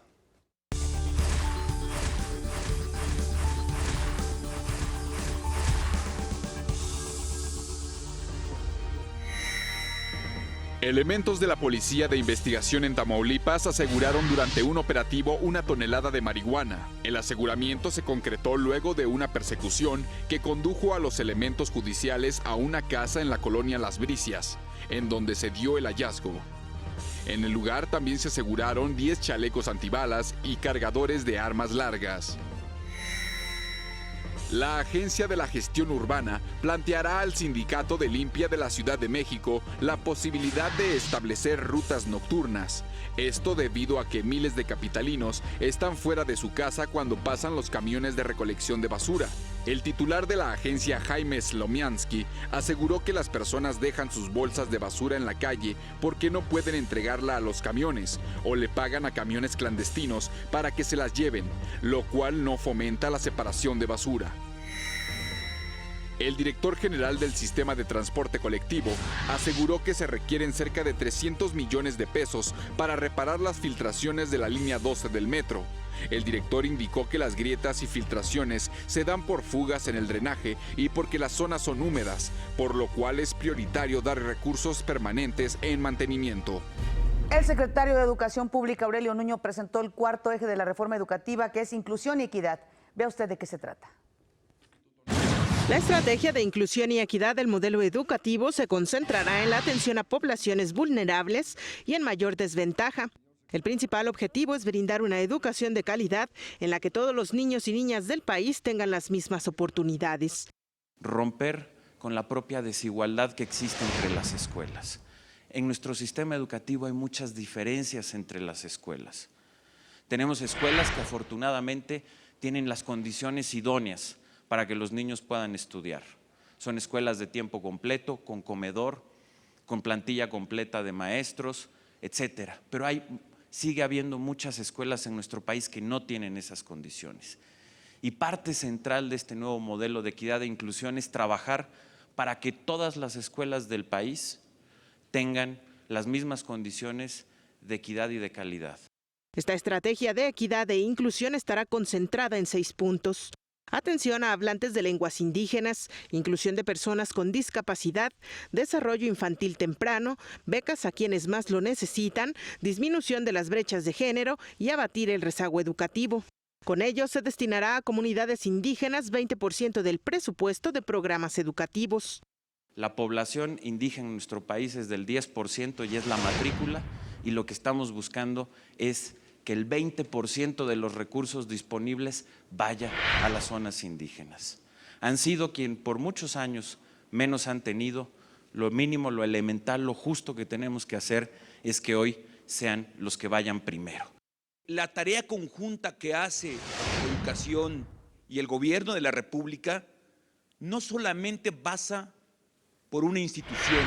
Elementos de la Policía de Investigación en Tamaulipas aseguraron durante un operativo 1 tonelada de marihuana. El aseguramiento se concretó luego de una persecución que condujo a los elementos judiciales a una casa en la colonia Las Bricias, en donde se dio el hallazgo. En el lugar también se aseguraron 10 chalecos antibalas y cargadores de armas largas. La Agencia de la Gestión Urbana planteará al Sindicato de Limpia de la Ciudad de México la posibilidad de establecer rutas nocturnas. Esto debido a que miles de capitalinos están fuera de su casa cuando pasan los camiones de recolección de basura. El titular de la agencia, Jaime Slomiansky, aseguró que las personas dejan sus bolsas de basura en la calle porque no pueden entregarla a los camiones o le pagan a camiones clandestinos para que se las lleven, lo cual no fomenta la separación de basura. El director general del Sistema de Transporte Colectivo aseguró que se requieren cerca de 300 millones de pesos para reparar las filtraciones de la línea 12 del metro. El director indicó que las grietas y filtraciones se dan por fugas en el drenaje y porque las zonas son húmedas, por lo cual es prioritario dar recursos permanentes en mantenimiento. El secretario de Educación Pública, Aurelio Nuño, presentó el cuarto eje de la reforma educativa, que es inclusión y equidad. Vea usted de qué se trata. La estrategia de inclusión y equidad del modelo educativo se concentrará en la atención a poblaciones vulnerables y en mayor desventaja. El principal objetivo es brindar una educación de calidad en la que todos los niños y niñas del país tengan las mismas oportunidades. Romper con la propia desigualdad que existe entre las escuelas. En nuestro sistema educativo hay muchas diferencias entre las escuelas. Tenemos escuelas que afortunadamente tienen las condiciones idóneas para que los niños puedan estudiar. Son escuelas de tiempo completo, con comedor, con plantilla completa de maestros, etcétera. Pero sigue habiendo muchas escuelas en nuestro país que no tienen esas condiciones. Y parte central de este nuevo modelo de equidad e inclusión es trabajar para que todas las escuelas del país tengan las mismas condiciones de equidad y de calidad. Esta estrategia de equidad e inclusión estará concentrada en 6 puntos. Atención a hablantes de lenguas indígenas, inclusión de personas con discapacidad, desarrollo infantil temprano, becas a quienes más lo necesitan, disminución de las brechas de género y abatir el rezago educativo. Con ello se destinará a comunidades indígenas 20% del presupuesto de programas educativos. La población indígena en nuestro país es del 10% y es la matrícula, y lo que estamos buscando es que el 20% de los recursos disponibles vaya a las zonas indígenas. Han sido quien por muchos años menos han tenido. Lo mínimo, lo elemental, lo justo que tenemos que hacer es que hoy sean los que vayan primero. La tarea conjunta que hace Educación y el Gobierno de la República no solamente pasa por una institución,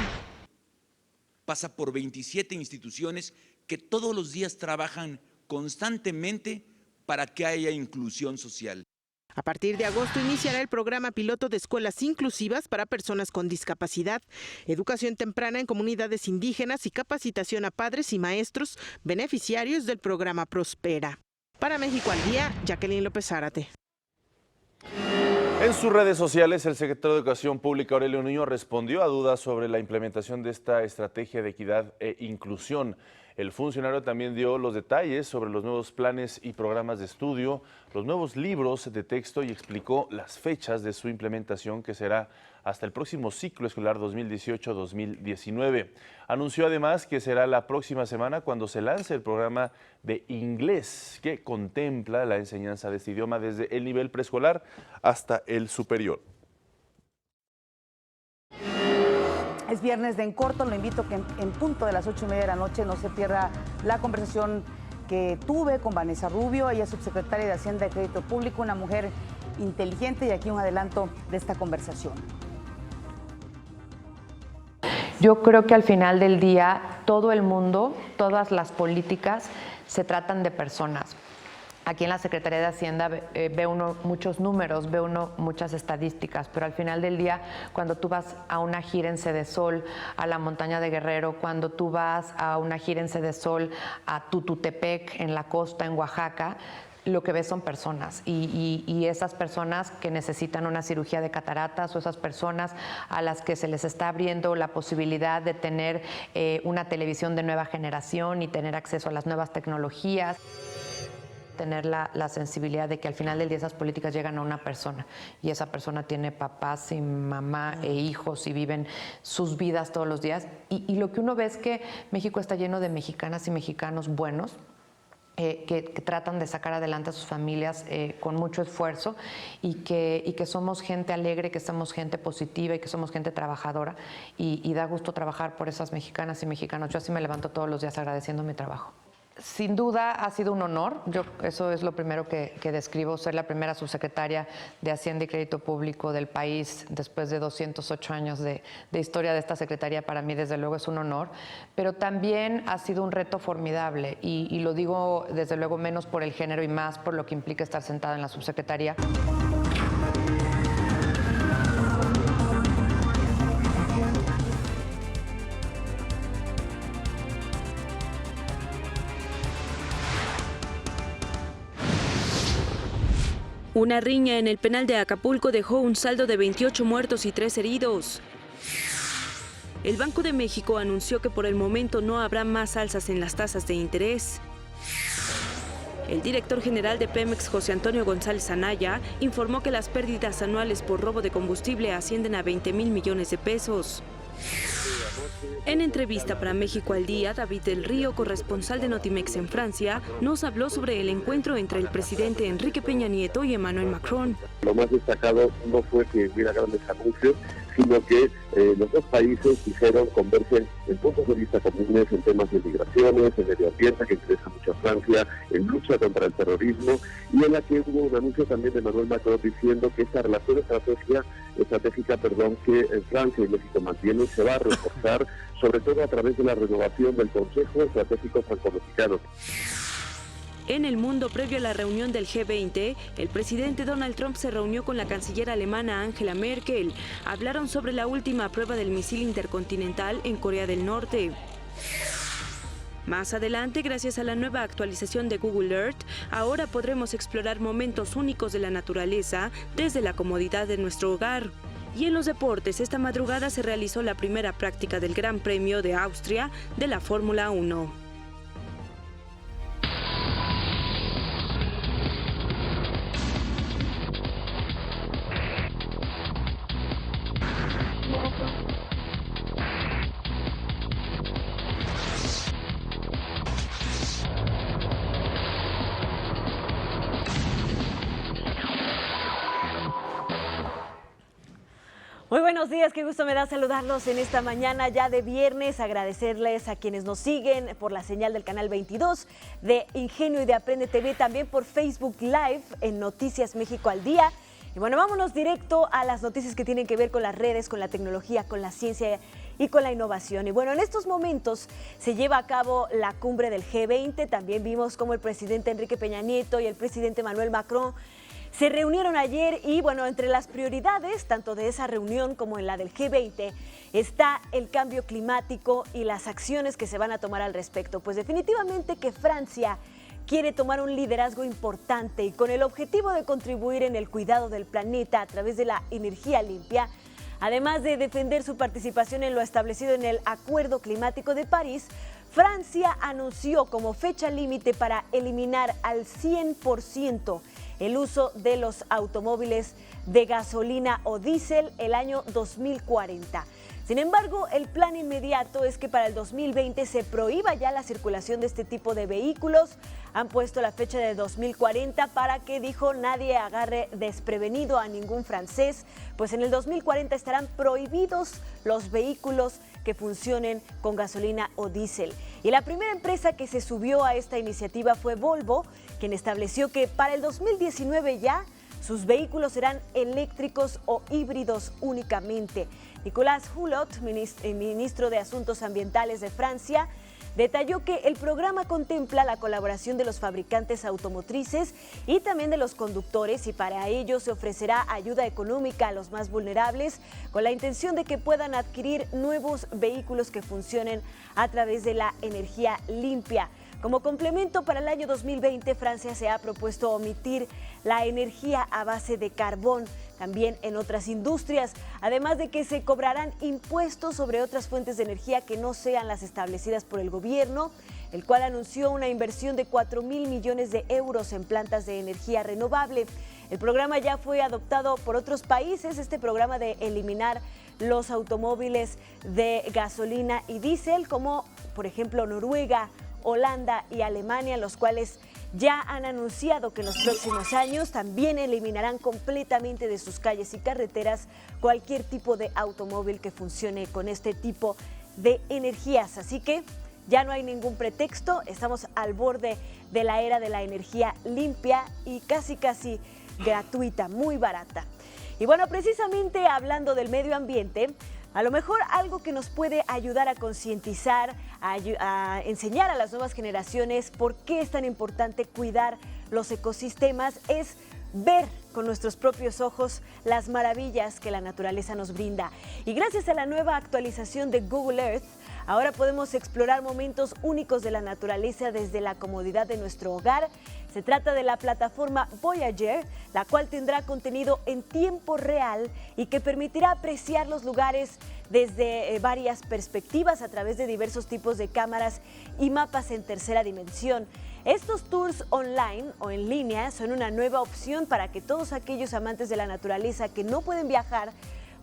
pasa por 27 instituciones que todos los días trabajan constantemente para que haya inclusión social. A partir de agosto iniciará el programa piloto de escuelas inclusivas para personas con discapacidad, educación temprana en comunidades indígenas y capacitación a padres y maestros beneficiarios del programa Prospera. Para México al Día, Jacqueline López Zárate. En sus redes sociales, el secretario de Educación Pública, Aurelio Nuño, respondió a dudas sobre la implementación de esta estrategia de equidad e inclusión. El funcionario también dio los detalles sobre los nuevos planes y programas de estudio, los nuevos libros de texto y explicó las fechas de su implementación, que será hasta el próximo ciclo escolar 2018-2019. Anunció además que será la próxima semana cuando se lance el programa de inglés, que contempla la enseñanza de este idioma desde el nivel preescolar hasta el superior. Es viernes de En Corto, lo invito a que en punto de las 8:30 de la noche no se pierda la conversación que tuve con Vanessa Rubio. Ella es subsecretaria de Hacienda y Crédito Público, una mujer inteligente, y aquí un adelanto de esta conversación. Yo creo que al final del día todo el mundo, todas las políticas se tratan de personas. Aquí en la Secretaría de Hacienda ve uno muchos números, ve uno muchas estadísticas, pero al final del día, cuando tú vas a una gira en Cedesol, a la montaña de Guerrero, cuando tú vas a una gira en Cedesol, a Tututepec, en la costa, en Oaxaca, lo que ves son personas y esas personas que necesitan una cirugía de cataratas, o esas personas a las que se les está abriendo la posibilidad de tener una televisión de nueva generación y tener acceso a las nuevas tecnologías. Tener la sensibilidad de que al final del día esas políticas llegan a una persona y esa persona tiene papás y mamá e hijos y viven sus vidas todos los días. Y lo que uno ve es que México está lleno de mexicanas y mexicanos buenos, que tratan de sacar adelante a sus familias con mucho esfuerzo y que somos gente alegre, que somos gente positiva y que somos gente trabajadora y da gusto trabajar por esas mexicanas y mexicanos. Yo así me levanto todos los días agradeciendo mi trabajo. Sin duda ha sido un honor, eso es lo primero que describo, ser la primera subsecretaria de Hacienda y Crédito Público del país después de 208 años de historia de esta secretaría. Para mí desde luego es un honor, pero también ha sido un reto formidable y lo digo desde luego menos por el género y más por lo que implica estar sentada en la subsecretaría. Una riña en el penal de Acapulco dejó un saldo de 28 muertos y 3 heridos. El Banco de México anunció que por el momento no habrá más alzas en las tasas de interés. El director general de Pemex, José Antonio González Anaya, informó que las pérdidas anuales por robo de combustible ascienden a 20,000 millones de pesos. En entrevista para México al Día, David del Río, corresponsal de Notimex en Francia, nos habló sobre el encuentro entre el presidente Enrique Peña Nieto y Emmanuel Macron. Lo más destacado no fue que hubiera grandes anuncios, sino que los dos países convergen en puntos de vista comunes en temas de migraciones, en medio ambiente, que interesa mucho a Francia, en lucha contra el terrorismo, y en la que hubo un anuncio también de Emmanuel Macron diciendo que esta relación estratégica que Francia y México mantienen se va a reforzar, sobre todo a través de la renovación del Consejo Estratégico Franco-Mexicano. En el mundo, previo a la reunión del G20, el presidente Donald Trump se reunió con la canciller alemana Angela Merkel. Hablaron sobre la última prueba del misil intercontinental en Corea del Norte. Más adelante, gracias a la nueva actualización de Google Earth, ahora podremos explorar momentos únicos de la naturaleza desde la comodidad de nuestro hogar. Y en los deportes, esta madrugada se realizó la primera práctica del Gran Premio de Austria de la Fórmula 1. Muy buenos días, qué gusto me da saludarlos en esta mañana ya de viernes, agradecerles a quienes nos siguen por la señal del canal 22 de Ingenio y de Aprende TV, también por Facebook Live en Noticias México al Día. Y bueno, vámonos directo a las noticias que tienen que ver con las redes, con la tecnología, con la ciencia y con la innovación. Y bueno, en estos momentos se lleva a cabo la cumbre del G20, también vimos cómo el presidente Enrique Peña Nieto y el presidente Emmanuel Macron se reunieron ayer y bueno, entre las prioridades, tanto de esa reunión como en la del G20, está el cambio climático y las acciones que se van a tomar al respecto. Pues definitivamente que Francia quiere tomar un liderazgo importante y con el objetivo de contribuir en el cuidado del planeta a través de la energía limpia, además de defender su participación en lo establecido en el Acuerdo Climático de París, Francia anunció como fecha límite para eliminar al 100% el uso de los automóviles de gasolina o diésel el año 2040. Sin embargo, el plan inmediato es que para el 2020 se prohíba ya la circulación de este tipo de vehículos. Han puesto la fecha de 2040 para que, dijo, nadie agarre desprevenido a ningún francés, pues en el 2040 estarán prohibidos los vehículos que funcionen con gasolina o diésel. Y la primera empresa que se subió a esta iniciativa fue Volvo, quien estableció que para el 2019 ya sus vehículos serán eléctricos o híbridos únicamente. Nicolas Hulot, ministro de Asuntos Ambientales de Francia, detalló que el programa contempla la colaboración de los fabricantes automotrices y también de los conductores, y para ello se ofrecerá ayuda económica a los más vulnerables con la intención de que puedan adquirir nuevos vehículos que funcionen a través de la energía limpia. Como complemento, para el año 2020, Francia se ha propuesto omitir la energía a base de carbón, también en otras industrias, además de que se cobrarán impuestos sobre otras fuentes de energía que no sean las establecidas por el gobierno, el cual anunció una inversión de 4,000 millones de euros en plantas de energía renovable. El programa ya fue adoptado por otros países, este programa de eliminar los automóviles de gasolina y diésel, como por ejemplo Noruega, Holanda y Alemania, los cuales ya han anunciado que en los próximos años también eliminarán completamente de sus calles y carreteras cualquier tipo de automóvil que funcione con este tipo de energías. Así que ya no hay ningún pretexto, estamos al borde de la era de la energía limpia y casi gratuita, muy barata. Y bueno, precisamente hablando del medio ambiente, a lo mejor algo que nos puede ayudar a concientizar, a enseñar a las nuevas generaciones por qué es tan importante cuidar los ecosistemas es ver con nuestros propios ojos las maravillas que la naturaleza nos brinda. Y gracias a la nueva actualización de Google Earth, ahora podemos explorar momentos únicos de la naturaleza desde la comodidad de nuestro hogar. Se trata de la plataforma Voyager, la cual tendrá contenido en tiempo real y que permitirá apreciar los lugares desde varias perspectivas a través de diversos tipos de cámaras y mapas en tercera dimensión. Estos tours online o en línea son una nueva opción para que todos aquellos amantes de la naturaleza que no pueden viajar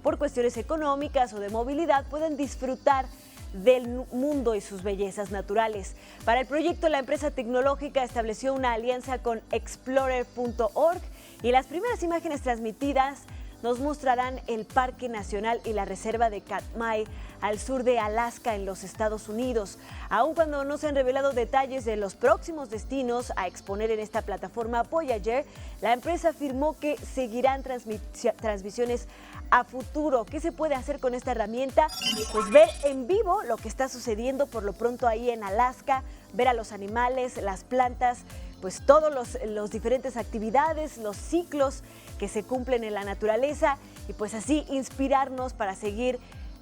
por cuestiones económicas o de movilidad puedan disfrutar del mundo y sus bellezas naturales. Para el proyecto, la empresa tecnológica estableció una alianza con Explorer.org y las primeras imágenes transmitidas nos mostrarán el Parque Nacional y la Reserva de Katmai al sur de Alaska en los Estados Unidos. Aun cuando no se han revelado detalles de los próximos destinos a exponer en esta plataforma Voyager, la empresa afirmó que seguirán transmisiones a futuro. ¿Qué se puede hacer con esta herramienta? Pues ver en vivo lo que está sucediendo por lo pronto ahí en Alaska, ver a los animales, las plantas, pues todos los diferentes actividades, los ciclos que se cumplen en la naturaleza y pues así inspirarnos para seguir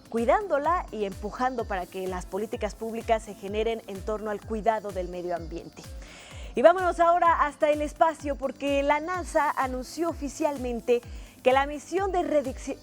cuidándola y empujando para que las políticas públicas se generen en torno al cuidado del medio ambiente. Y vámonos ahora hasta el espacio porque la NASA anunció oficialmente que la misión de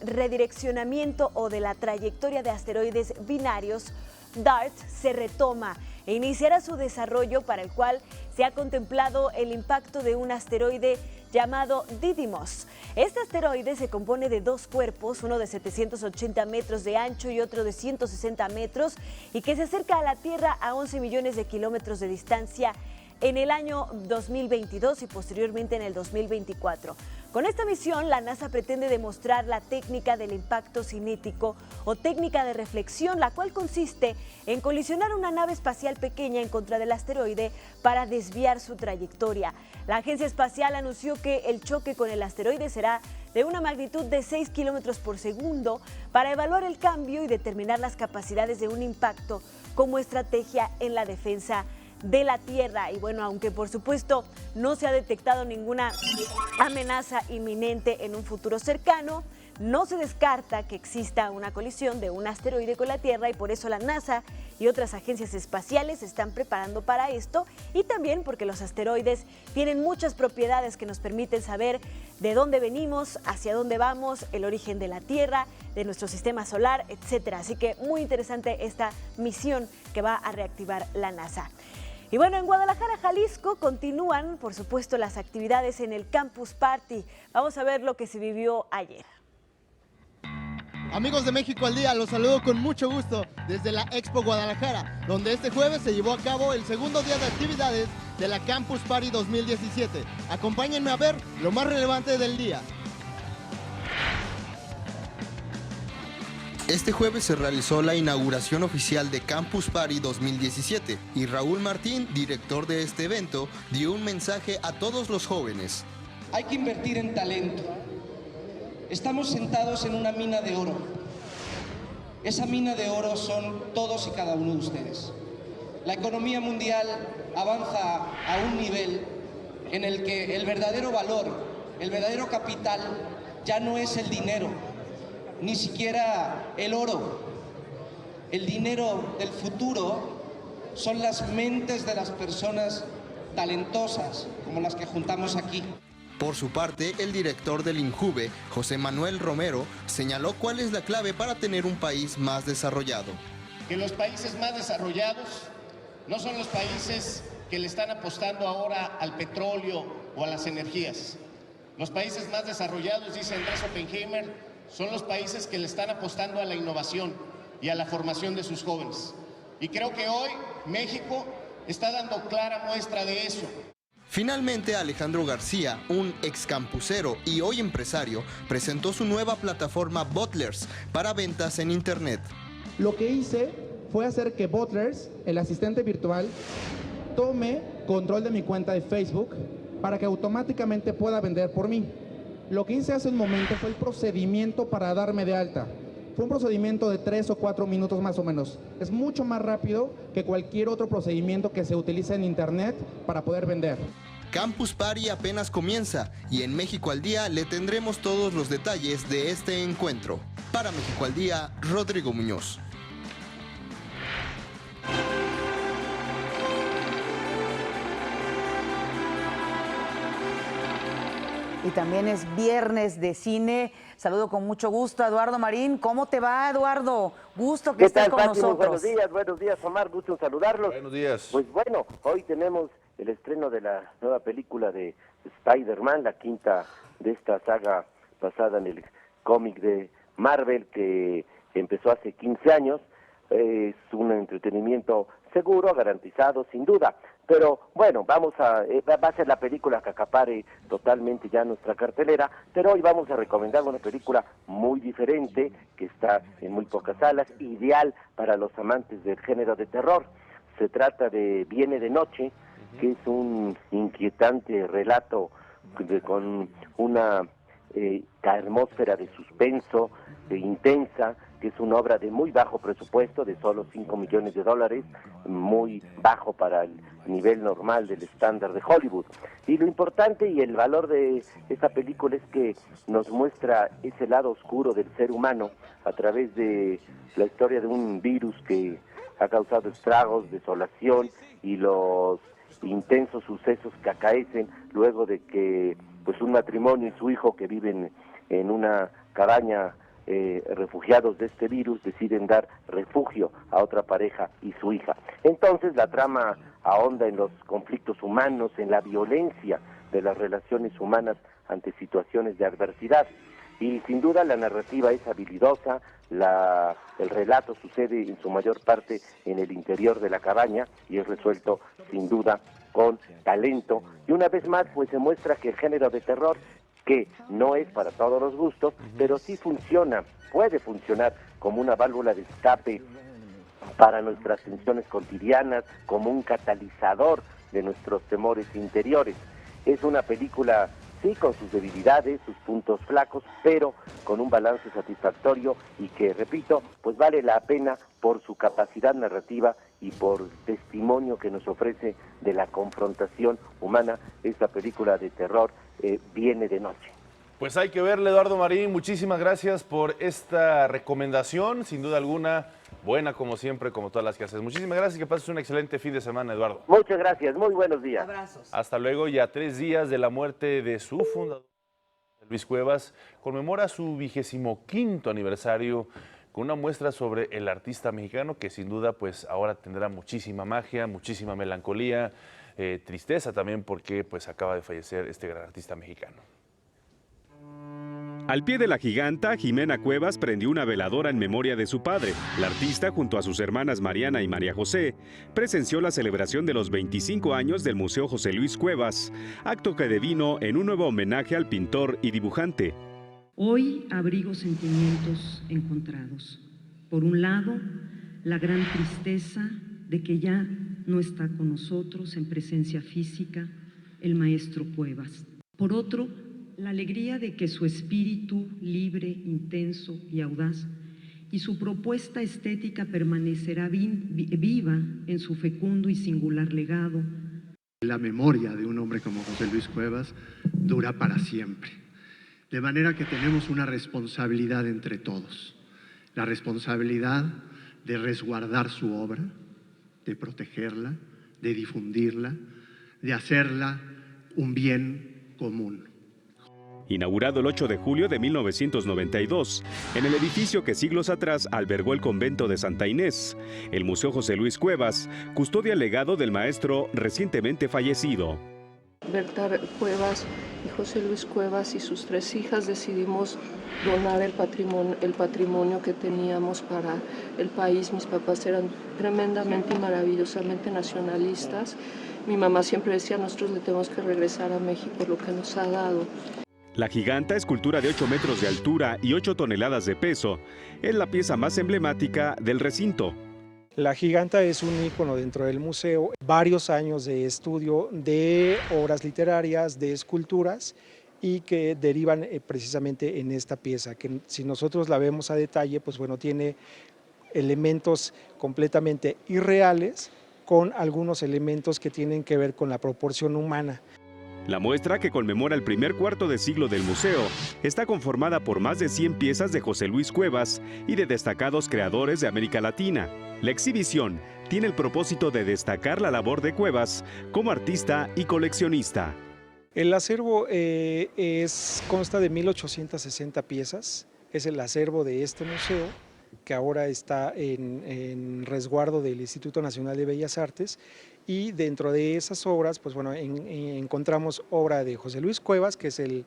redireccionamiento o de la trayectoria de asteroides binarios DART se retoma e iniciará su desarrollo, para el cual se ha contemplado el impacto de un asteroide llamado Didymos. Este asteroide se compone de dos cuerpos, uno de 780 metros de ancho y otro de 160 metros, y que se acerca a la Tierra a 11 millones de kilómetros de distancia en el año 2022 y posteriormente en el 2024. Con esta misión, la NASA pretende demostrar la técnica del impacto cinético o técnica de reflexión, la cual consiste en colisionar una nave espacial pequeña en contra del asteroide para desviar su trayectoria. La agencia espacial anunció que el choque con el asteroide será de una magnitud de 6 kilómetros por segundo para evaluar el cambio y determinar las capacidades de un impacto como estrategia en la defensa de la Tierra. Y bueno, aunque por supuesto no se ha detectado ninguna amenaza inminente en un futuro cercano, no se descarta que exista una colisión de un asteroide con la Tierra y por eso la NASA y otras agencias espaciales se están preparando para esto, y también porque los asteroides tienen muchas propiedades que nos permiten saber de dónde venimos, hacia dónde vamos, el origen de la Tierra, de nuestro sistema solar, etcétera. Así que muy interesante esta misión que va a reactivar la NASA. Y bueno, en Guadalajara, Jalisco, continúan, por supuesto, las actividades en el Campus Party. Vamos a ver lo que se vivió ayer. Amigos de México al Día, los saludo con mucho gusto desde la Expo Guadalajara, donde este jueves se llevó a cabo el segundo día de actividades de la Campus Party 2017. Acompáñenme a ver lo más relevante del día. Este jueves se realizó la inauguración oficial de Campus Party 2017 y Raúl Martín, director de este evento, dio un mensaje a todos los jóvenes. Hay que invertir en talento. Estamos sentados en una mina de oro. Esa mina de oro son todos y cada uno de ustedes. La economía mundial avanza a un nivel en el que el verdadero valor, el verdadero capital, ya no es el dinero, ni siquiera el oro. El dinero del futuro son las mentes de las personas talentosas, como las que juntamos aquí. Por su parte, el director del INJUVE, José Manuel Romero, señaló cuál es la clave para tener un país más desarrollado. Que los países más desarrollados no son los países que le están apostando ahora al petróleo o a las energías. Los países más desarrollados, dice Andrés Oppenheimer, son los países que le están apostando a la innovación y a la formación de sus jóvenes. Y creo que hoy México está dando clara muestra de eso. Finalmente, Alejandro García, un excampusero y hoy empresario, presentó su nueva plataforma Butlers para ventas en Internet. Lo que hice fue hacer que Butlers, el asistente virtual, tome control de mi cuenta de Facebook para que automáticamente pueda vender por mí. Lo que hice hace un momento fue el procedimiento para darme de alta. Fue un procedimiento de 3 o 4 minutos más o menos. Es mucho más rápido que cualquier otro procedimiento que se utiliza en Internet para poder vender. Campus Party apenas comienza y en México al Día le tendremos todos los detalles de este encuentro. Para México al Día, Rodrigo Muñoz. Y también es viernes de cine. Saludo con mucho gusto a Eduardo Marín. ¿Cómo te va, Eduardo? Gusto que estés con nosotros. Buenos días, Omar, gusto en saludarlos. Buenos días. Pues bueno, hoy tenemos el estreno de la nueva película de Spider-Man, la quinta de esta saga basada en el cómic de Marvel que empezó hace 15 años. Es un entretenimiento seguro, garantizado, sin duda. Pero bueno, va a ser la película que acapare totalmente ya nuestra cartelera, pero hoy vamos a recomendar una película muy diferente, que está en muy pocas salas, ideal para los amantes del género de terror. Se trata de Viene de Noche, que es un inquietante relato con una atmósfera de suspenso, intensa, que es una obra de muy bajo presupuesto, de solo $5 millones, muy bajo para el nivel normal del estándar de Hollywood. Y lo importante y el valor de esta película es que nos muestra ese lado oscuro del ser humano a través de la historia de un virus que ha causado estragos, desolación y los intensos sucesos que acaecen luego de que pues un matrimonio y su hijo que viven en una cabaña refugiados de este virus deciden dar refugio a otra pareja y su hija. Entonces la trama ahonda en los conflictos humanos, en la violencia de las relaciones humanas ante situaciones de adversidad. Y sin duda la narrativa es habilidosa, el relato sucede en su mayor parte en el interior de la cabaña y es resuelto sin duda con talento. Y una vez más pues se muestra que el género de terror, que no es para todos los gustos, pero sí puede funcionar como una válvula de escape para nuestras tensiones cotidianas, como un catalizador de nuestros temores interiores. Es una película, sí, con sus debilidades, sus puntos flacos, pero con un balance satisfactorio y que, repito, pues vale la pena por su capacidad narrativa y por testimonio que nos ofrece de la confrontación humana. Esta película de terror Viene de Noche. Pues hay que verle, Eduardo Marín. Muchísimas gracias por esta recomendación, sin duda alguna, buena como siempre, como todas las que haces. Muchísimas gracias y que pases un excelente fin de semana, Eduardo. Muchas gracias, muy buenos días. Abrazos. Hasta luego. Y a 3 días de la muerte de su fundador, Luis Cuevas, conmemora su 25º aniversario con una muestra sobre el artista mexicano que sin duda pues ahora tendrá muchísima magia, muchísima melancolía, tristeza también porque pues acaba de fallecer este gran artista mexicano. Al pie de la giganta, Jimena Cuevas prendió una veladora en memoria de su padre. La artista, junto a sus hermanas Mariana y María José, presenció la celebración de los 25 años del Museo José Luis Cuevas, acto que devino en un nuevo homenaje al pintor y dibujante. Hoy abrigo sentimientos encontrados. Por un lado, la gran tristeza de que ya no está con nosotros en presencia física el maestro Cuevas. Por otro, la alegría de que su espíritu libre, intenso y audaz y su propuesta estética permanecerá viva en su fecundo y singular legado. La memoria de un hombre como José Luis Cuevas dura para siempre. De manera que tenemos una responsabilidad entre todos. La responsabilidad de resguardar su obra, de protegerla, de difundirla, de hacerla un bien común. Inaugurado el 8 de julio de 1992, en el edificio que siglos atrás albergó el convento de Santa Inés, el Museo José Luis Cuevas custodia el legado del maestro recientemente fallecido. Berta Cuevas y José Luis Cuevas y sus 3 hijas decidimos donar el patrimonio que teníamos para el país. Mis papás eran tremendamente y maravillosamente nacionalistas. Mi mamá siempre decía, nosotros le tenemos que regresar a México lo que nos ha dado. La giganta, escultura de 8 metros de altura y 8 toneladas de peso, es la pieza más emblemática del recinto. La giganta es un ícono dentro del museo, varios años de estudio de obras literarias, de esculturas y que derivan precisamente en esta pieza, que si nosotros la vemos a detalle, pues bueno, tiene elementos completamente irreales con algunos elementos que tienen que ver con la proporción humana. La muestra, que conmemora el primer cuarto de siglo del museo, está conformada por más de 100 piezas de José Luis Cuevas y de destacados creadores de América Latina. La exhibición tiene el propósito de destacar la labor de Cuevas como artista y coleccionista. El acervo consta de 1.860 piezas, es el acervo de este museo, que ahora está en resguardo del Instituto Nacional de Bellas Artes, y dentro de esas obras, pues bueno, encontramos obra de José Luis Cuevas, que es el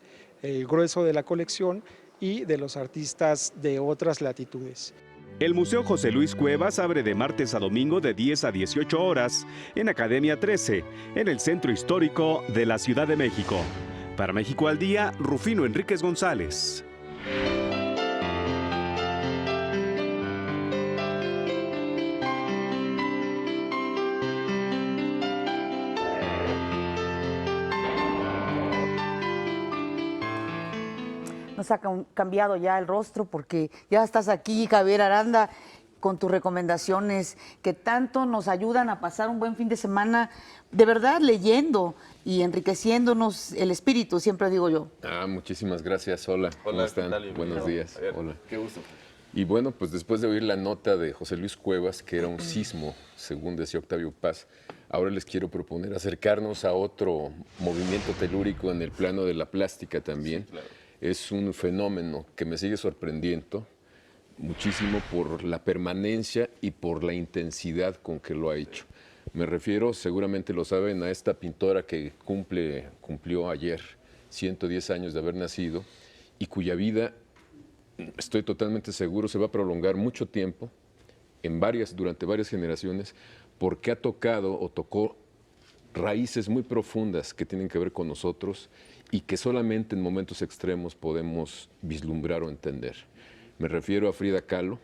grueso de la colección, y de los artistas de otras latitudes. El Museo José Luis Cuevas abre de martes a domingo de 10 a 18 horas en Academia 13, en el Centro Histórico de la Ciudad de México. Para México al Día, Rufino Enríquez González. Nos ha cambiado ya el rostro porque ya estás aquí, Javier Aranda, con tus recomendaciones que tanto nos ayudan a pasar un buen fin de semana, de verdad leyendo y enriqueciéndonos el espíritu, siempre digo yo. Muchísimas gracias. Hola, ¿cómo están? Buenos días. Hola. Qué gusto. Y bueno, pues después de oír la nota de José Luis Cuevas, que era un sismo, según decía Octavio Paz, ahora les quiero proponer acercarnos a otro movimiento telúrico en el plano de la plástica también. Sí, claro. Es un fenómeno que me sigue sorprendiendo muchísimo por la permanencia y por la intensidad con que lo ha hecho. Me refiero, seguramente lo saben, a esta pintora que cumplió ayer 110 años de haber nacido y cuya vida, estoy totalmente seguro, se va a prolongar mucho tiempo, durante varias generaciones, porque ha tocado o tocó raíces muy profundas que tienen que ver con nosotros y que solamente en momentos extremos podemos vislumbrar o entender. Me refiero a Frida Kahlo,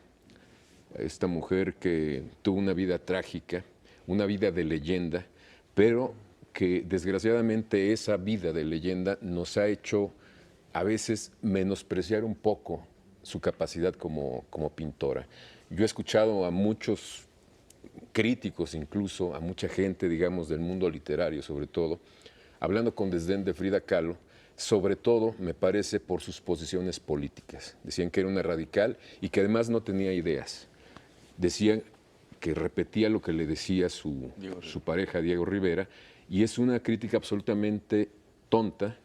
a esta mujer que tuvo una vida trágica, una vida de leyenda, pero que desgraciadamente esa vida de leyenda nos ha hecho a veces menospreciar un poco su capacidad como pintora. Yo he escuchado a muchos críticos, incluso a mucha gente, digamos, del mundo literario sobre todo, hablando con desdén de Frida Kahlo, sobre todo, me parece, por sus posiciones políticas. Decían que era una radical y que además no tenía ideas. Decían que repetía lo que le decía su pareja, Diego Rivera, y es una crítica absolutamente tonta,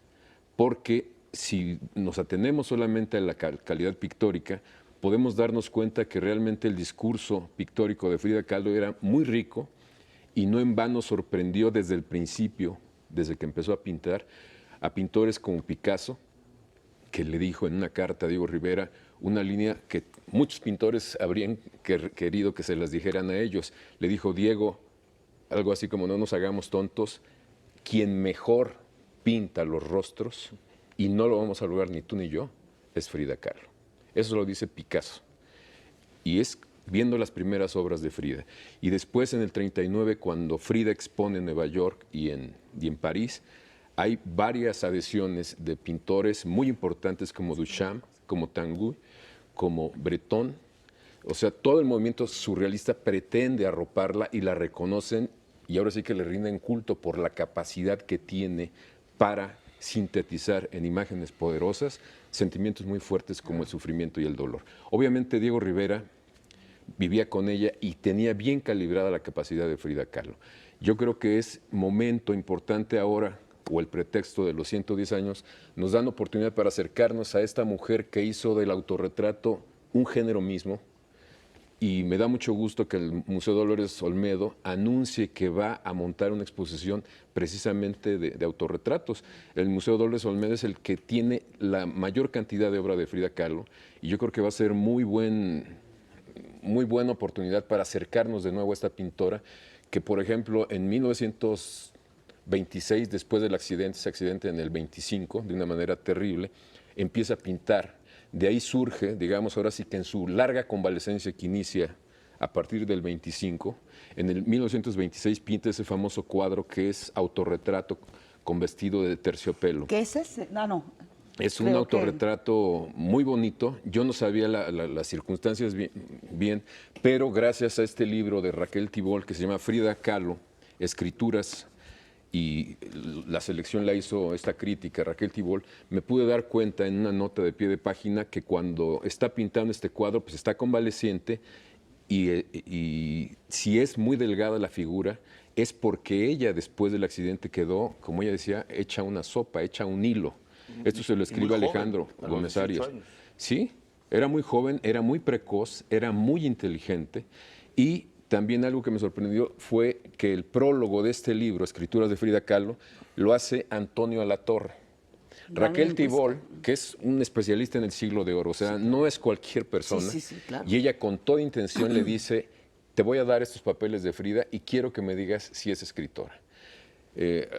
porque si nos atenemos solamente a la calidad pictórica, podemos darnos cuenta que realmente el discurso pictórico de Frida Kahlo era muy rico y no en vano sorprendió desde el principio, desde que empezó a pintar, a pintores como Picasso, que le dijo en una carta a Diego Rivera una línea que muchos pintores habrían querido que se las dijeran a ellos. Le dijo: Diego, algo así como: no nos hagamos tontos, quien mejor pinta los rostros, y no lo vamos a lograr ni tú ni yo, es Frida Kahlo. Eso lo dice Picasso. Y es viendo las primeras obras de Frida. Y después, en el 39, cuando Frida expone en Nueva York y en París, hay varias adhesiones de pintores muy importantes como Duchamp, como Tanguy, como Breton. O sea, todo el movimiento surrealista pretende arroparla y la reconocen, y ahora sí que le rinden culto por la capacidad que tiene para sintetizar en imágenes poderosas sentimientos muy fuertes como el sufrimiento y el dolor. Obviamente Diego Rivera vivía con ella y tenía bien calibrada la capacidad de Frida Kahlo. Yo creo que es momento importante ahora, o el pretexto de los 110 años, nos dan oportunidad para acercarnos a esta mujer que hizo del autorretrato un género mismo, y me da mucho gusto que el Museo Dolores Olmedo anuncie que va a montar una exposición precisamente de autorretratos. El Museo Dolores Olmedo es el que tiene la mayor cantidad de obra de Frida Kahlo, y yo creo que va a ser muy buena oportunidad para acercarnos de nuevo a esta pintora que, por ejemplo, en 1926, después del accidente, ese accidente en el 25, de una manera terrible, empieza a pintar. De ahí surge, digamos, ahora sí que en su larga convalecencia que inicia a partir del 25, en el 1926 pinta ese famoso cuadro que es Autorretrato con vestido de terciopelo. ¿Qué es ese? No. Es un autorretrato muy bonito. Yo no sabía las circunstancias bien, pero gracias a este libro de Raquel Tibol que se llama Frida Kahlo, Escrituras, y la selección la hizo esta crítica, Raquel Tibol, me pude dar cuenta en una nota de pie de página que cuando está pintando este cuadro, pues está convaleciente y si es muy delgada la figura, es porque ella después del accidente quedó, como ella decía, hecha una sopa, hecha un hilo. Esto se lo escribe Alejandro Gómez Arias. Sí, era muy joven, era muy precoz, era muy inteligente, y también algo que me sorprendió fue que el prólogo de este libro, Escrituras de Frida Kahlo, lo hace Antonio Alatorre. Raquel Tibol, que es un especialista en el siglo de oro, o sea, no es cualquier persona, claro. Y ella con toda intención le dice, te voy a dar estos papeles de Frida y quiero que me digas si es escritora.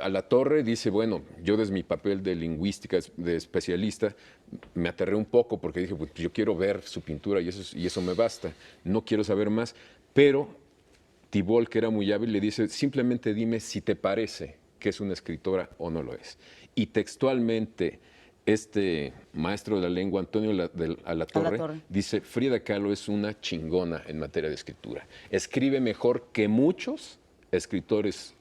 Alatorre dice, bueno, yo desde mi papel de lingüística, de especialista, me aterré un poco porque dije, pues yo quiero ver su pintura y eso me basta, no quiero saber más, pero Tibol, que era muy hábil, le dice, simplemente dime si te parece que es una escritora o no lo es. Y textualmente, este maestro de la lengua, Antonio Alatorre, dice, Frida Kahlo es una chingona en materia de escritura. Escribe mejor que muchos escritores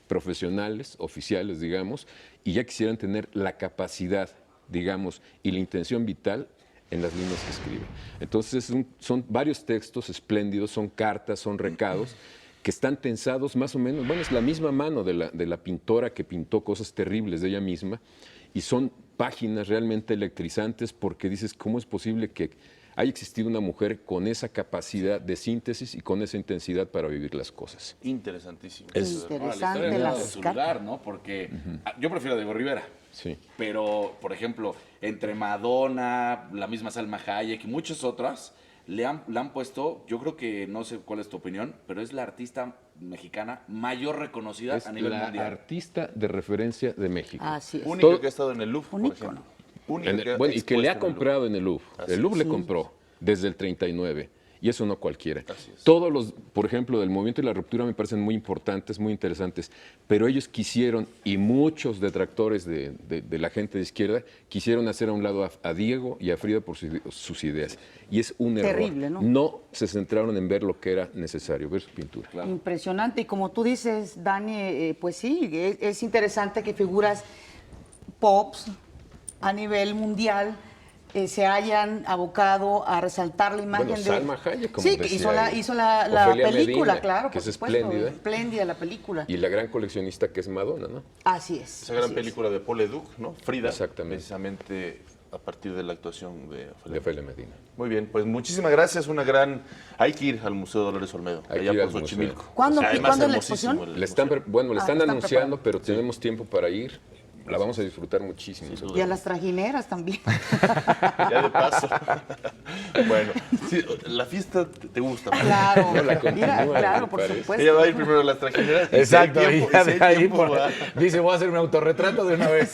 profesionales, oficiales, digamos, y ya quisieran tener la capacidad, digamos, y la intención vital en las líneas que escribe. Entonces, son varios textos espléndidos, son cartas, son recados, que están tensados más o menos, bueno, es la misma mano de la pintora que pintó cosas terribles de ella misma, y son páginas realmente electrizantes porque dices, ¿cómo es posible que haya existido una mujer con esa capacidad de síntesis y con esa intensidad para vivir las cosas? Interesantísimo. Interesante las su lugar, ¿no? Porque yo prefiero a Diego Rivera. Sí. Pero, por ejemplo, entre Madonna, la misma Salma Hayek y muchas otras, le han puesto, yo creo que, no sé cuál es tu opinión, pero es la artista mexicana mayor reconocida a nivel mundial. Es la artista de referencia de México. Así es. Única que ha estado en el Louvre, por ejemplo. Bueno, y que le ha comprado en el Louvre. El Louvre le compró desde el 39. Y eso no cualquiera. Todos los, por ejemplo, del movimiento de la ruptura me parecen muy importantes, muy interesantes, pero ellos quisieron, y muchos detractores de la gente de izquierda, quisieron hacer a un lado a Diego y a Frida por sus ideas. Y es un error. Terrible, ¿no? No se centraron en ver lo que era necesario, ver su pintura. Claro. Impresionante. Y como tú dices, Dani, pues sí, es interesante que figuras pops a nivel mundial se hayan abocado a resaltar la imagen de Salma Hayek, como sí, que hizo la película, Medina, claro, que por es supuesto, espléndida la película. Y la gran coleccionista que es Madonna, ¿no? Así es. Esa gran película de Paul Leduc, ¿no? Frida. Exactamente. Precisamente a partir de la actuación de Ofelia Medina. Muy bien, pues muchísimas gracias. Hay que ir al Museo Dolores Olmedo, allá por Xochimilco. ¿Cuándo es la exposición? Le están anunciando, pero tenemos tiempo para ir. La vamos a disfrutar muchísimo. Y a las trajineras también. Ya de paso. Bueno, sí, la fiesta te gusta. Claro, no, claro, por supuesto. Ella va a ir primero a las trajineras. Exacto, y ya de ahí dice, voy a hacer un autorretrato de una vez.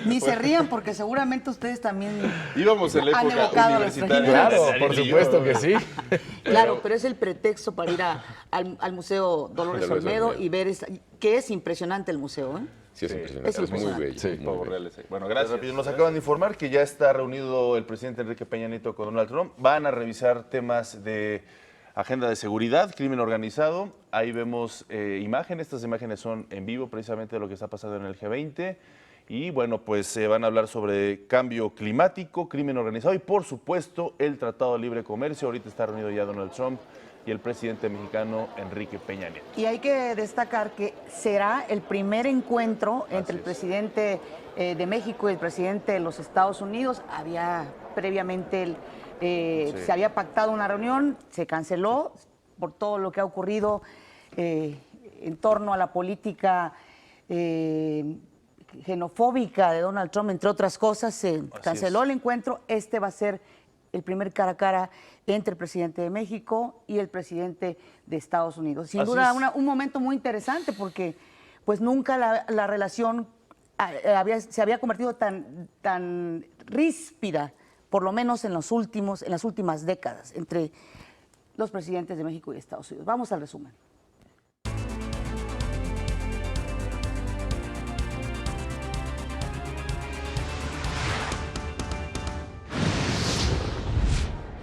Ni se rían porque seguramente ustedes también íbamos en la época universitaria. Claro, por supuesto que sí. Claro, pero es el pretexto para ir al Museo Dolores Olmedo y ver que es impresionante el museo, ¿eh? Sí, es impresionante. Es muy bello. Sí, muy bello. Bueno, gracias. Nos acaban de informar que ya está reunido el presidente Enrique Peña Nieto con Donald Trump. Van a revisar temas de agenda de seguridad, crimen organizado. Ahí vemos imágenes. Estas imágenes son en vivo precisamente de lo que está pasando en el G20. Y bueno, pues se van a hablar sobre cambio climático, crimen organizado y por supuesto el Tratado de Libre Comercio. Ahorita está reunido ya Donald Trump y el presidente mexicano Enrique Peña Nieto. Y hay que destacar que será el primer encuentro entre el presidente de México y el presidente de los Estados Unidos. Había previamente, se había pactado una reunión, se canceló por todo lo que ha ocurrido en torno a la política xenofóbica de Donald Trump, entre otras cosas. Se canceló el encuentro. Este va a ser el primer cara a cara entre el presidente de México y el presidente de Estados Unidos. Sin duda, un momento muy interesante porque pues nunca la relación se había convertido tan ríspida, por lo menos en las últimas décadas, entre los presidentes de México y Estados Unidos. Vamos al resumen.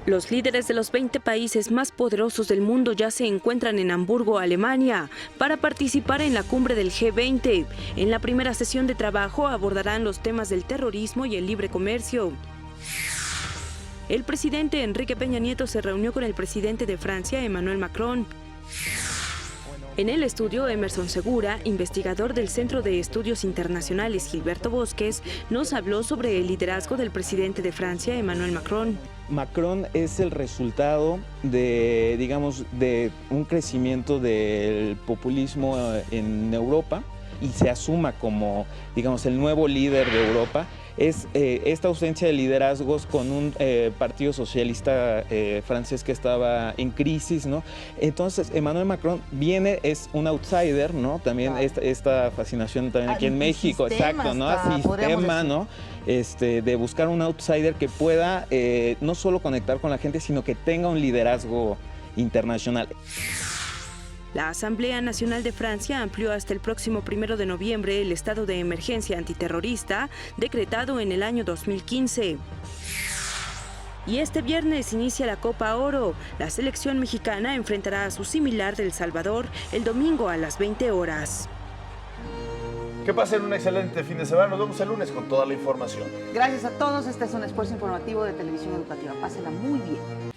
Los líderes de los 20 países más poderosos del mundo ya se encuentran en Hamburgo, Alemania, para participar en la cumbre del G20. En la primera sesión de trabajo abordarán los temas del terrorismo y el libre comercio. El presidente Enrique Peña Nieto se reunió con el presidente de Francia, Emmanuel Macron. En el estudio, Emerson Segura, investigador del Centro de Estudios Internacionales Gilberto Bosques, nos habló sobre el liderazgo del presidente de Francia, Emmanuel Macron. Macron es el resultado de, digamos, de un crecimiento del populismo en Europa y se asuma como, digamos, el nuevo líder de Europa. Es esta ausencia de liderazgos con un partido socialista francés que estaba en crisis, ¿no? Entonces, Emmanuel Macron es un outsider, ¿no? También esta fascinación también aquí en México, exacto, ¿no? Sistema, ¿no? De buscar un outsider que pueda no solo conectar con la gente, sino que tenga un liderazgo internacional. La Asamblea Nacional de Francia amplió hasta el próximo 1 de noviembre el estado de emergencia antiterrorista decretado en el año 2015. Y este viernes inicia la Copa Oro. La selección mexicana enfrentará a su similar de El Salvador el domingo a las 20 horas. Que pasen un excelente fin de semana. Nos vemos el lunes con toda la información. Gracias a todos. Este es un esfuerzo informativo de Televisión Educativa. Pásenla muy bien.